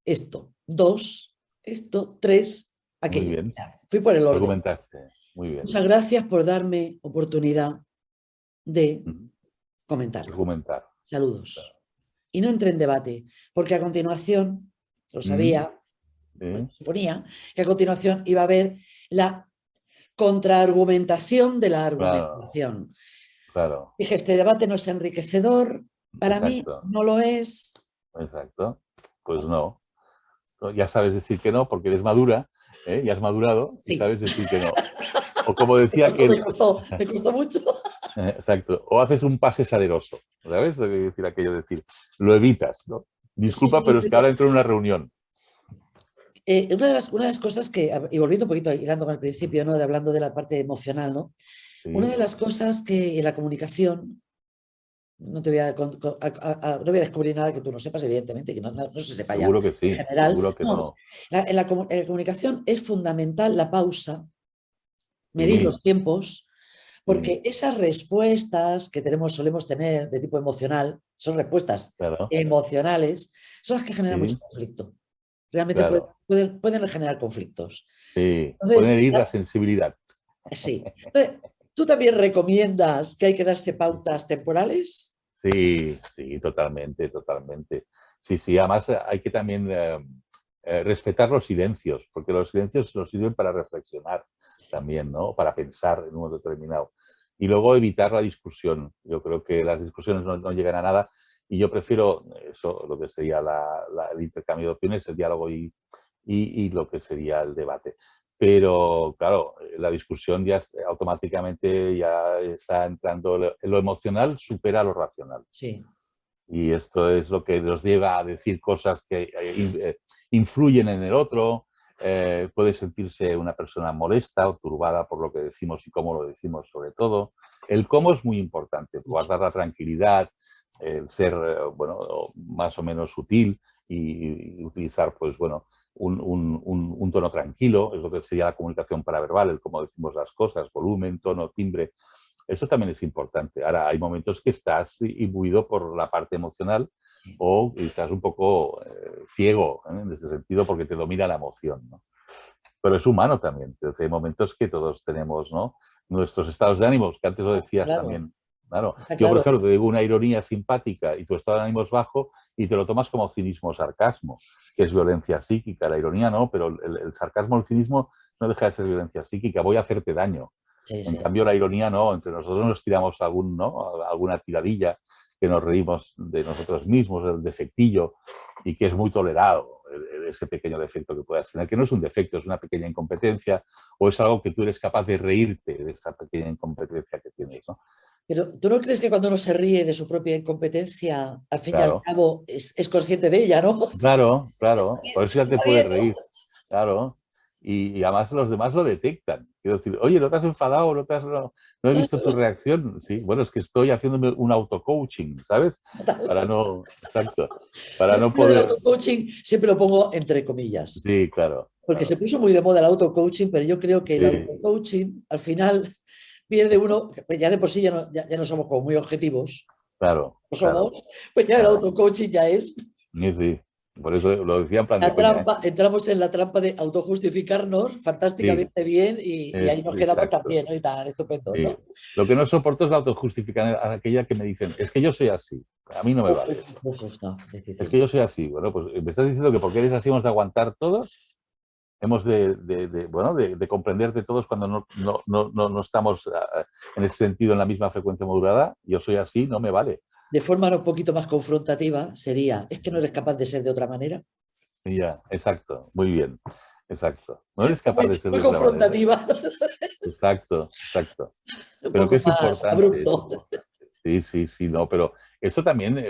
[SPEAKER 1] esto. Dos, esto. Tres,
[SPEAKER 2] muy
[SPEAKER 1] aquello.
[SPEAKER 2] bien.
[SPEAKER 1] Fui por el orden.
[SPEAKER 2] Argumentaste, muy bien.
[SPEAKER 1] Muchas gracias por darme oportunidad de
[SPEAKER 2] Ujú.
[SPEAKER 1] comentarlo.
[SPEAKER 2] Argumentar.
[SPEAKER 1] Saludos. Y no entré en debate, porque a continuación, lo sabía,
[SPEAKER 2] Sí,
[SPEAKER 1] suponía que a continuación iba a haber la contraargumentación de la
[SPEAKER 2] claro,
[SPEAKER 1] argumentación.
[SPEAKER 2] claro,
[SPEAKER 1] Dije, este debate no es enriquecedor, para mí
[SPEAKER 2] exacto,
[SPEAKER 1] no lo es.
[SPEAKER 2] exacto. Pues no. Ya sabes decir que no porque eres madura, ¿eh? Ya has madurado y
[SPEAKER 1] Sí,
[SPEAKER 2] sabes decir que no. O como decía
[SPEAKER 1] me
[SPEAKER 2] aquel,
[SPEAKER 1] costó, me costó mucho.
[SPEAKER 2] exacto, o haces un pase saleroso, ¿sabes? Lo que decir aquello, decir, lo evitas, ¿no?
[SPEAKER 1] Sí,
[SPEAKER 2] Disculpa,
[SPEAKER 1] sí,
[SPEAKER 2] pero es que ahora entro en una reunión.
[SPEAKER 1] una de las cosas que, y volviendo un poquito, hilando con el principio, ¿no? De hablando de la parte emocional, ¿no? Una
[SPEAKER 2] Sí,
[SPEAKER 1] de las cosas que en la comunicación, no te voy a, no voy a descubrir nada que tú no sepas, evidentemente, que no se sepa ya
[SPEAKER 2] seguro que
[SPEAKER 1] en
[SPEAKER 2] sí,
[SPEAKER 1] general.
[SPEAKER 2] seguro que
[SPEAKER 1] No,
[SPEAKER 2] no.
[SPEAKER 1] en la comunicación es fundamental la pausa, medir
[SPEAKER 2] Sí,
[SPEAKER 1] los tiempos,
[SPEAKER 2] sí,
[SPEAKER 1] porque esas respuestas que solemos tener de tipo emocional, son respuestas
[SPEAKER 2] claro,
[SPEAKER 1] emocionales, son las que generan mucho
[SPEAKER 2] sí,
[SPEAKER 1] conflicto. Realmente
[SPEAKER 2] claro,
[SPEAKER 1] pueden generar conflictos.
[SPEAKER 2] sí. Pueden
[SPEAKER 1] Entonces,
[SPEAKER 2] herir la sensibilidad.
[SPEAKER 1] sí. Entonces, ¿tú también recomiendas que hay que darse pautas temporales?
[SPEAKER 2] Sí, sí, totalmente, totalmente. Sí, sí, además hay que también respetar los silencios, porque los silencios nos sirven para reflexionar también, ¿no? Para pensar en un momento determinado. Y luego evitar la discusión. Yo creo que las discusiones no llegan a nada y yo prefiero eso, lo que sería el intercambio de opiniones, el diálogo y lo que sería el debate. Pero, claro, la discusión ya automáticamente ya está entrando, lo emocional supera lo racional.
[SPEAKER 1] Sí.
[SPEAKER 2] Y esto es lo que nos lleva a decir cosas que influyen en el otro. Puede sentirse una persona molesta o turbada por lo que decimos y cómo lo decimos, sobre todo. El cómo es muy importante,
[SPEAKER 1] Mucho.
[SPEAKER 2] guardar la tranquilidad, el ser, bueno, más o menos sutil y utilizar, pues, bueno, un tono tranquilo, es lo que sería la comunicación paraverbal, el cómo decimos las cosas, volumen, tono, timbre. Eso también es importante. Ahora, hay momentos que estás imbuido por la parte emocional
[SPEAKER 1] Sí.
[SPEAKER 2] o estás un poco ciego, ¿eh? En ese sentido porque te domina la emoción, ¿no? Pero es humano también. Entonces, hay momentos que todos tenemos, ¿no? Nuestros estados de ánimos, que antes lo decías
[SPEAKER 1] Claro,
[SPEAKER 2] también. Claro,
[SPEAKER 1] está
[SPEAKER 2] yo por
[SPEAKER 1] claro.
[SPEAKER 2] ejemplo te digo una ironía simpática y tu estado de ánimo es bajo y te lo tomas como cinismo o sarcasmo, que es violencia psíquica. La ironía no, pero el sarcasmo o el cinismo no deja de ser violencia psíquica. Voy a hacerte daño.
[SPEAKER 1] Sí,
[SPEAKER 2] En
[SPEAKER 1] sí.
[SPEAKER 2] cambio, la ironía no, entre nosotros nos tiramos ¿no? alguna tiradilla, que nos reímos de nosotros mismos, del defectillo, y que es muy tolerado ese pequeño defecto que puedas tener, que no es un defecto, es una pequeña incompetencia, o es algo que tú eres capaz de reírte de esa pequeña incompetencia que tienes, ¿no?
[SPEAKER 1] Pero ¿tú no crees que cuando uno se ríe de su propia incompetencia, al fin y al
[SPEAKER 2] Claro,
[SPEAKER 1] cabo es consciente de ella, ¿no?
[SPEAKER 2] claro, claro, por eso ya te
[SPEAKER 1] Está
[SPEAKER 2] puedes
[SPEAKER 1] bien, ¿no?
[SPEAKER 2] reír, claro, y además los demás lo detectan. Quiero decir, oye, ¿no te has enfadado? No he visto tu reacción. Sí, bueno, es que estoy haciéndome un auto-coaching, ¿sabes? Para no, exacto, para
[SPEAKER 1] Yo
[SPEAKER 2] no
[SPEAKER 1] lo del
[SPEAKER 2] poder,
[SPEAKER 1] auto-coaching siempre lo pongo entre comillas,
[SPEAKER 2] sí, claro,
[SPEAKER 1] porque se
[SPEAKER 2] claro,
[SPEAKER 1] puso muy de moda el auto-coaching, pero yo creo que el
[SPEAKER 2] sí,
[SPEAKER 1] auto-coaching al final pierde uno, pues ya de por sí ya no somos como muy objetivos,
[SPEAKER 2] claro,
[SPEAKER 1] no
[SPEAKER 2] claro,
[SPEAKER 1] somos, pues ya el
[SPEAKER 2] claro,
[SPEAKER 1] auto-coaching ya es
[SPEAKER 2] sí, sí. Por eso lo decía en plan de
[SPEAKER 1] la
[SPEAKER 2] coña, ¿eh?
[SPEAKER 1] trampa, entramos en la trampa de autojustificarnos
[SPEAKER 2] Sí,
[SPEAKER 1] fantásticamente bien y ahí
[SPEAKER 2] es
[SPEAKER 1] nos quedamos
[SPEAKER 2] exacto.
[SPEAKER 1] también, ¿no? Y tan estupendo,
[SPEAKER 2] Sí.
[SPEAKER 1] ¿no?
[SPEAKER 2] Lo que no soporto es la autojustificación, aquella que me dicen, es que yo soy así. A mí no me vale eso.
[SPEAKER 1] No,
[SPEAKER 2] Es que
[SPEAKER 1] difícil.
[SPEAKER 2] yo soy así. Bueno, pues me estás diciendo que porque eres así hemos de aguantar todos, hemos bueno, de comprenderte todos cuando no estamos en ese sentido en la misma frecuencia modulada. Yo soy así, no me vale.
[SPEAKER 1] De forma un poquito más confrontativa sería, es que no eres capaz de ser de otra manera.
[SPEAKER 2] Y ya, exacto, muy bien, exacto. No eres capaz
[SPEAKER 1] Muy,
[SPEAKER 2] de ser
[SPEAKER 1] muy
[SPEAKER 2] de otra manera.
[SPEAKER 1] confrontativa,
[SPEAKER 2] Exacto, exacto.
[SPEAKER 1] un
[SPEAKER 2] Pero que
[SPEAKER 1] poco
[SPEAKER 2] es
[SPEAKER 1] más
[SPEAKER 2] importante, es
[SPEAKER 1] abrupto.
[SPEAKER 2] importante. Sí, sí, sí, no, pero esto también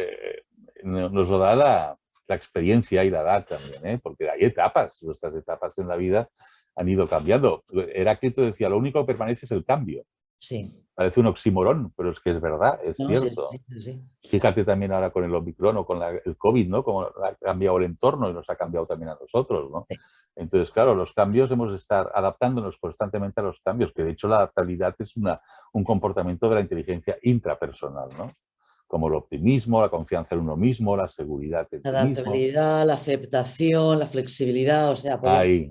[SPEAKER 2] nos lo da la experiencia y la edad también, ¿eh? Porque hay etapas, nuestras etapas en la vida han ido cambiando. Heráclito decía, lo único que permanece es el cambio.
[SPEAKER 1] Sí,
[SPEAKER 2] Parece un oxímoron, pero es que es verdad, es
[SPEAKER 1] no, sí,
[SPEAKER 2] cierto.
[SPEAKER 1] sí, sí, sí.
[SPEAKER 2] Fíjate también ahora con el Omicron o con el COVID, ¿no? Cómo ha cambiado el entorno y nos ha cambiado también a nosotros, ¿no?
[SPEAKER 1] Sí.
[SPEAKER 2] Entonces, claro, los cambios hemos de estar adaptándonos constantemente a los cambios, que de hecho la adaptabilidad es un comportamiento de la inteligencia intrapersonal, ¿no? Como el optimismo, la confianza en uno mismo, la seguridad en
[SPEAKER 1] La
[SPEAKER 2] sí mismo.
[SPEAKER 1] adaptabilidad, la aceptación, la flexibilidad, o sea, podemos
[SPEAKER 2] Ahí,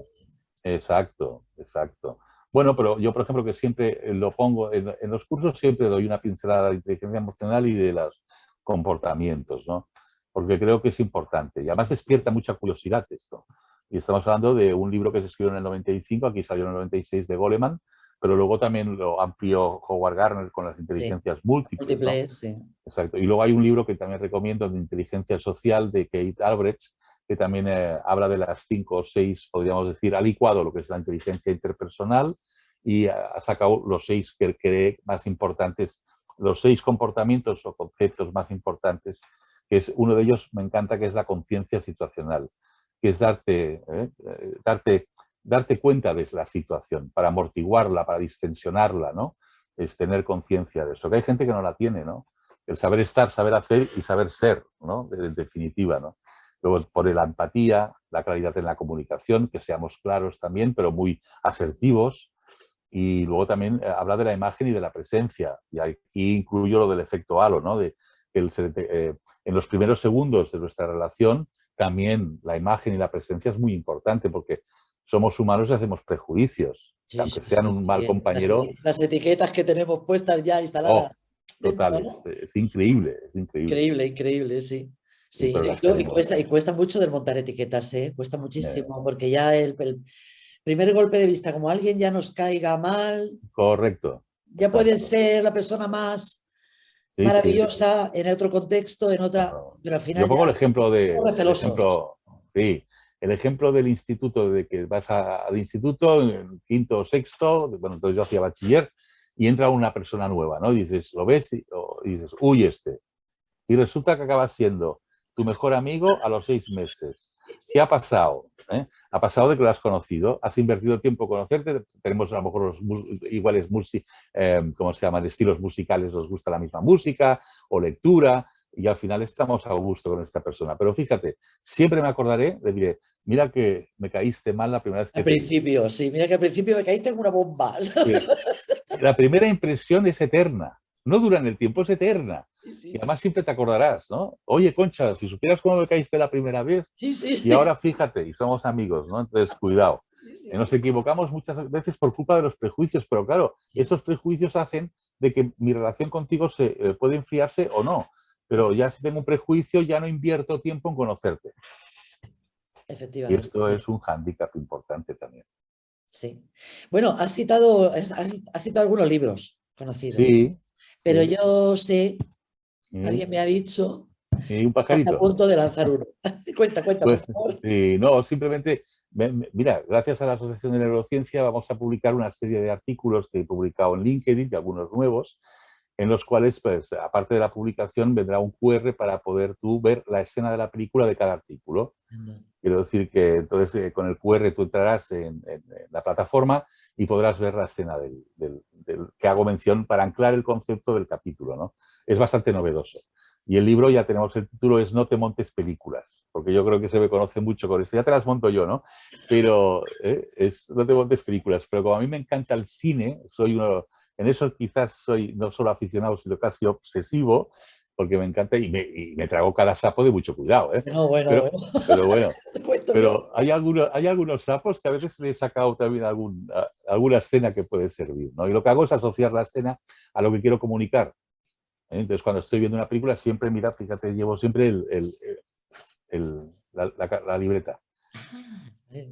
[SPEAKER 2] Exacto, exacto. Bueno, pero yo, por ejemplo, que siempre lo pongo en los cursos, siempre doy una pincelada de inteligencia emocional y de los comportamientos, ¿no? Porque creo que es importante. Y además despierta mucha curiosidad esto. Y estamos hablando de un libro que se escribió en el 95, aquí salió en el 96 de Goleman, pero luego también lo amplió Howard Gardner con las
[SPEAKER 1] Sí,
[SPEAKER 2] inteligencias múltiples, ¿no?
[SPEAKER 1] múltiples, sí.
[SPEAKER 2] Exacto. Y luego hay un libro que también recomiendo de inteligencia social de Kate Albrecht, que también habla de las 5 o 6, podríamos decir, ha licuado lo que es la inteligencia interpersonal y ha sacado los 6 que cree más importantes, los 6 comportamientos o conceptos más importantes, que es uno de ellos, me encanta, que es la conciencia situacional, que es darte cuenta de la situación, para amortiguarla, para distensionarla, ¿no? Es tener conciencia de eso, que hay gente que no la tiene, ¿no? El saber estar, saber hacer y saber ser, ¿no? En definitiva, ¿no? Luego pone la empatía, la claridad en la comunicación, que seamos claros también, pero muy asertivos. Y luego también habla de la imagen y de la presencia. Y aquí incluyo lo del efecto halo, ¿no? De que en los primeros segundos de nuestra relación también la imagen y la presencia es muy importante porque somos humanos y hacemos prejuicios. Que
[SPEAKER 1] Sí,
[SPEAKER 2] aunque
[SPEAKER 1] sí,
[SPEAKER 2] sean
[SPEAKER 1] sí,
[SPEAKER 2] un mal
[SPEAKER 1] sí.
[SPEAKER 2] compañero,
[SPEAKER 1] Las etiquetas que tenemos puestas ya
[SPEAKER 2] oh,
[SPEAKER 1] instaladas dentro,
[SPEAKER 2] total,
[SPEAKER 1] ¿no?
[SPEAKER 2] es increíble, es increíble.
[SPEAKER 1] Increíble, increíble, sí.
[SPEAKER 2] Sí,
[SPEAKER 1] Sí,
[SPEAKER 2] pero las tenemos.
[SPEAKER 1] y cuesta mucho desmontar etiquetas, ¿eh? Cuesta
[SPEAKER 2] Eh,
[SPEAKER 1] muchísimo, porque ya el primer golpe de vista, como alguien ya nos caiga mal,
[SPEAKER 2] Correcto,
[SPEAKER 1] ya pueden
[SPEAKER 2] exacto.
[SPEAKER 1] ser la persona más
[SPEAKER 2] Sí, sí.
[SPEAKER 1] maravillosa en otro contexto, en otra,
[SPEAKER 2] No.
[SPEAKER 1] pero al
[SPEAKER 2] Yo
[SPEAKER 1] final ya
[SPEAKER 2] pongo el ejemplo
[SPEAKER 1] recelosos.
[SPEAKER 2] sí, el ejemplo del instituto, de que vas al instituto, en quinto o sexto, bueno, entonces yo hacía bachiller, y entra una persona nueva, ¿no? Y dices, lo ves y dices, uy, este. Y resulta que acaba siendo tu mejor amigo a los 6 meses. ¿Qué ha pasado? ¿Eh? Ha pasado de que lo has conocido, has invertido tiempo en conocerte, tenemos a lo mejor los iguales ¿cómo se llaman? Estilos musicales, nos gusta la misma música o lectura, y al final estamos a gusto con esta persona. Pero fíjate, siempre me acordaré, le diré, mira que me caíste mal la primera vez
[SPEAKER 1] Al
[SPEAKER 2] que te vi.
[SPEAKER 1] principio, sí, mira que al principio me caíste en una bomba.
[SPEAKER 2] Sí. La primera impresión es eterna, no dura en el tiempo, es eterna.
[SPEAKER 1] Sí, sí,
[SPEAKER 2] Y
[SPEAKER 1] sí,
[SPEAKER 2] además siempre te acordarás, ¿no? Oye, Concha, si supieras cómo me caíste la primera vez,
[SPEAKER 1] sí, sí,
[SPEAKER 2] y
[SPEAKER 1] sí,
[SPEAKER 2] ahora fíjate, y somos amigos, ¿no? Entonces, cuidado.
[SPEAKER 1] sí, sí,
[SPEAKER 2] Nos equivocamos muchas veces por culpa de los prejuicios, pero claro,
[SPEAKER 1] sí.
[SPEAKER 2] esos prejuicios hacen de que mi relación contigo puede enfriarse o no. Pero ya si tengo un prejuicio, ya no invierto tiempo en conocerte. Y
[SPEAKER 1] Efectivamente,
[SPEAKER 2] esto
[SPEAKER 1] sí.
[SPEAKER 2] es un hándicap importante también.
[SPEAKER 1] Sí. Bueno, has citado algunos libros conocidos,
[SPEAKER 2] Sí,
[SPEAKER 1] pero
[SPEAKER 2] sí.
[SPEAKER 1] yo sé,
[SPEAKER 2] Y
[SPEAKER 1] alguien me ha dicho
[SPEAKER 2] y un
[SPEAKER 1] que está a
[SPEAKER 2] pajarito.
[SPEAKER 1] punto de lanzar uno. Cuenta, por
[SPEAKER 2] Pues
[SPEAKER 1] favor.
[SPEAKER 2] no, simplemente, mira, gracias a la Asociación de Neurociencia vamos a publicar una serie de artículos que he publicado en LinkedIn y algunos nuevos, en los cuales, pues, aparte de la publicación, vendrá un QR para poder tú ver la escena de la película de cada artículo. Quiero decir que entonces con el QR tú entrarás en la plataforma y podrás ver la escena del que hago mención para anclar el concepto del capítulo, ¿no? Es bastante novedoso. Y el libro, ya tenemos el título, es No te montes películas, porque yo creo que se me conoce mucho con esto. Ya te las monto yo, ¿no? Pero es No te montes películas. Pero como a mí me encanta el cine, en eso quizás soy no solo aficionado, sino casi obsesivo, porque me encanta y me trago cada sapo de mucho cuidado, ¿eh?
[SPEAKER 1] Bueno, bueno,
[SPEAKER 2] Pero,
[SPEAKER 1] bueno.
[SPEAKER 2] pero bueno,
[SPEAKER 1] Te cuento yo.
[SPEAKER 2] pero hay algunos sapos que a veces le he sacado también alguna escena que puede servir, ¿no? Y lo que hago es asociar la escena a lo que quiero comunicar. Entonces, cuando estoy viendo una película, siempre, mira, fíjate, llevo siempre la libreta.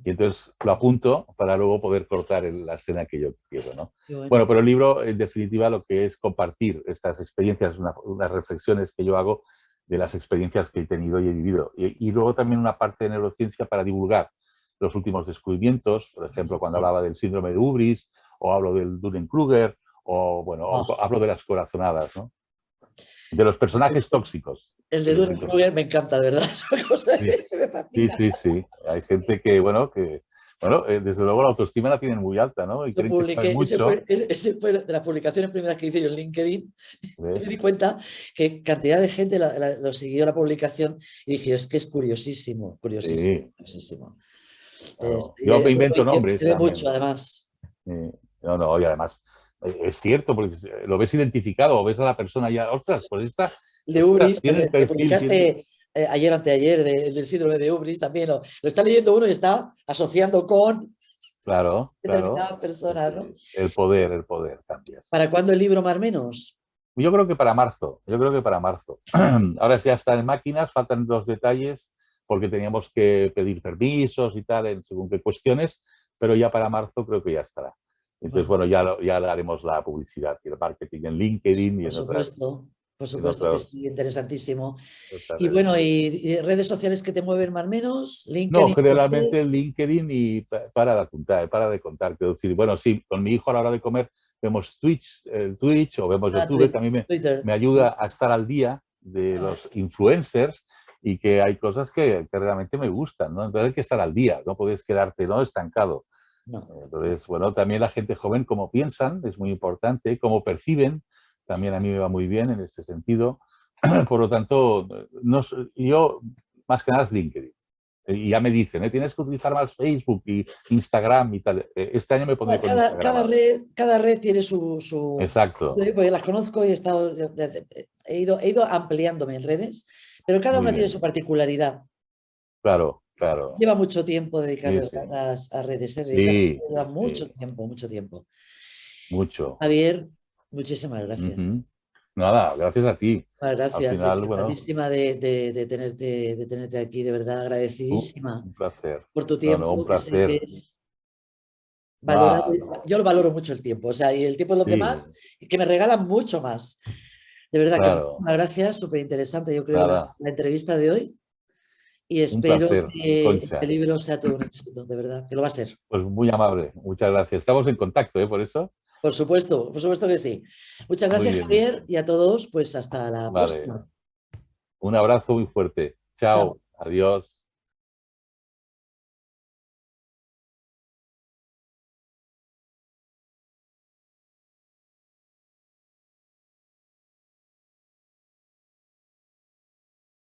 [SPEAKER 2] Y entonces lo apunto para luego poder cortar la escena que yo quiero, ¿no?
[SPEAKER 1] Qué bueno.
[SPEAKER 2] Bueno, pero el libro, en definitiva, lo que es compartir estas experiencias, unas reflexiones que yo hago de las experiencias que he tenido y he vivido. Y luego también una parte de neurociencia para divulgar los últimos descubrimientos, por ejemplo, cuando hablaba del síndrome de Ubris, o hablo del Dunning-Kruger, o bueno,
[SPEAKER 1] Oh,
[SPEAKER 2] hablo de las corazonadas, ¿no? De los personajes tóxicos.
[SPEAKER 1] el de
[SPEAKER 2] De los
[SPEAKER 1] Dunning-Kruger me encanta, de verdad. Es una cosa
[SPEAKER 2] Sí,
[SPEAKER 1] que se me
[SPEAKER 2] sí,
[SPEAKER 1] fascina.
[SPEAKER 2] sí, sí. Hay gente que desde luego la autoestima la tienen muy alta, ¿no? Y
[SPEAKER 1] Lo
[SPEAKER 2] creen que saben
[SPEAKER 1] publiqué,
[SPEAKER 2] mucho.
[SPEAKER 1] ese fue de las publicaciones primeras que hice yo en LinkedIn. Y
[SPEAKER 2] ¿Ves?
[SPEAKER 1] me di cuenta que cantidad de gente lo siguió la publicación y dije, es que es curiosísimo, curiosísimo,
[SPEAKER 2] Sí,
[SPEAKER 1] curiosísimo.
[SPEAKER 2] claro. Yo me invento
[SPEAKER 1] Y
[SPEAKER 2] nombres
[SPEAKER 1] ve mucho,
[SPEAKER 2] también.
[SPEAKER 1] además.
[SPEAKER 2] No, no, y además es cierto, porque lo ves identificado o ves a la persona ya, ostras, pues
[SPEAKER 1] El de
[SPEAKER 2] esta
[SPEAKER 1] Ubris,
[SPEAKER 2] tiene el
[SPEAKER 1] que
[SPEAKER 2] perfil, tiene...
[SPEAKER 1] publicaste ayer o anteayer del síndrome de Ubris, también lo está leyendo uno y está asociando con...
[SPEAKER 2] Claro, claro.
[SPEAKER 1] determinada persona, ¿no?
[SPEAKER 2] El poder cambia.
[SPEAKER 1] ¿Para cuándo el libro más o menos?
[SPEAKER 2] Yo creo que para marzo, yo creo que para marzo. Ahora ya está en máquinas, faltan los detalles porque teníamos que pedir permisos y tal en según qué cuestiones, pero ya para marzo creo que ya estará. Entonces,
[SPEAKER 1] Bueno,
[SPEAKER 2] bueno, ya le haremos la publicidad y el marketing en LinkedIn y
[SPEAKER 1] por
[SPEAKER 2] en
[SPEAKER 1] supuesto que
[SPEAKER 2] otras
[SPEAKER 1] sí, interesantísimo. Y
[SPEAKER 2] redes.
[SPEAKER 1] bueno, y redes sociales que te mueven más o menos,
[SPEAKER 2] No,
[SPEAKER 1] LinkedIn, puede ser,
[SPEAKER 2] generalmente LinkedIn y para de contar. Quiero decir, bueno, sí, con mi hijo a la hora de comer vemos Twitch o vemos YouTube, que a mí
[SPEAKER 1] Twitter.
[SPEAKER 2] me ayuda a estar al día de los influencers y que hay cosas que realmente me gustan, ¿no? Entonces hay que estar al día, no puedes quedarte, ¿no?, estancado.
[SPEAKER 1] No.
[SPEAKER 2] Entonces, bueno, también la gente joven, cómo piensan, es muy importante, cómo perciben, también a mí me va muy bien en este sentido. Por lo tanto, no, yo más que nada es LinkedIn. Y ya me dicen, tienes que utilizar más Facebook y Instagram y tal. Este año me pondré con Instagram ahora.
[SPEAKER 1] Cada red tiene su...
[SPEAKER 2] Exacto.
[SPEAKER 1] Porque las conozco y he ido ampliándome en redes, pero cada
[SPEAKER 2] Muy
[SPEAKER 1] una tiene
[SPEAKER 2] bien.
[SPEAKER 1] su particularidad.
[SPEAKER 2] Claro, claro.
[SPEAKER 1] Lleva mucho tiempo
[SPEAKER 2] Sí,
[SPEAKER 1] dedicarle
[SPEAKER 2] sí.
[SPEAKER 1] a redes, dedicarse
[SPEAKER 2] Sí,
[SPEAKER 1] lleva mucho
[SPEAKER 2] sí.
[SPEAKER 1] tiempo, mucho tiempo.
[SPEAKER 2] Mucho.
[SPEAKER 1] Javier, muchísimas gracias.
[SPEAKER 2] Ujú. Nada, gracias a ti.
[SPEAKER 1] Muchas
[SPEAKER 2] Al
[SPEAKER 1] gracias,
[SPEAKER 2] final, bueno,
[SPEAKER 1] encantadísima de tenerte aquí, de verdad agradecidísima
[SPEAKER 2] un placer.
[SPEAKER 1] por tu
[SPEAKER 2] No, no, un
[SPEAKER 1] tiempo, que sé que
[SPEAKER 2] placer.
[SPEAKER 1] es valorado.
[SPEAKER 2] No, no.
[SPEAKER 1] Yo lo valoro mucho el tiempo, o sea, y el tiempo de los demás,
[SPEAKER 2] Sí,
[SPEAKER 1] que me regalan mucho más. De verdad que
[SPEAKER 2] claro.
[SPEAKER 1] muchísimas gracias, súper interesante, yo creo,
[SPEAKER 2] Nada.
[SPEAKER 1] la entrevista de hoy y
[SPEAKER 2] Un
[SPEAKER 1] espero
[SPEAKER 2] placer,
[SPEAKER 1] que este
[SPEAKER 2] Concha.
[SPEAKER 1] libro sea todo un éxito, de verdad, que lo va a ser.
[SPEAKER 2] Pues muy amable. Muchas gracias. Estamos en contacto, ¿eh? Por eso.
[SPEAKER 1] Por supuesto que sí. Muchas
[SPEAKER 2] Muy
[SPEAKER 1] gracias,
[SPEAKER 2] bien, muy
[SPEAKER 1] Javier,
[SPEAKER 2] bien.
[SPEAKER 1] y a todos, pues hasta la
[SPEAKER 2] Vale.
[SPEAKER 1] próxima.
[SPEAKER 2] Un abrazo muy fuerte.
[SPEAKER 1] Chao.
[SPEAKER 2] Chao. Adiós.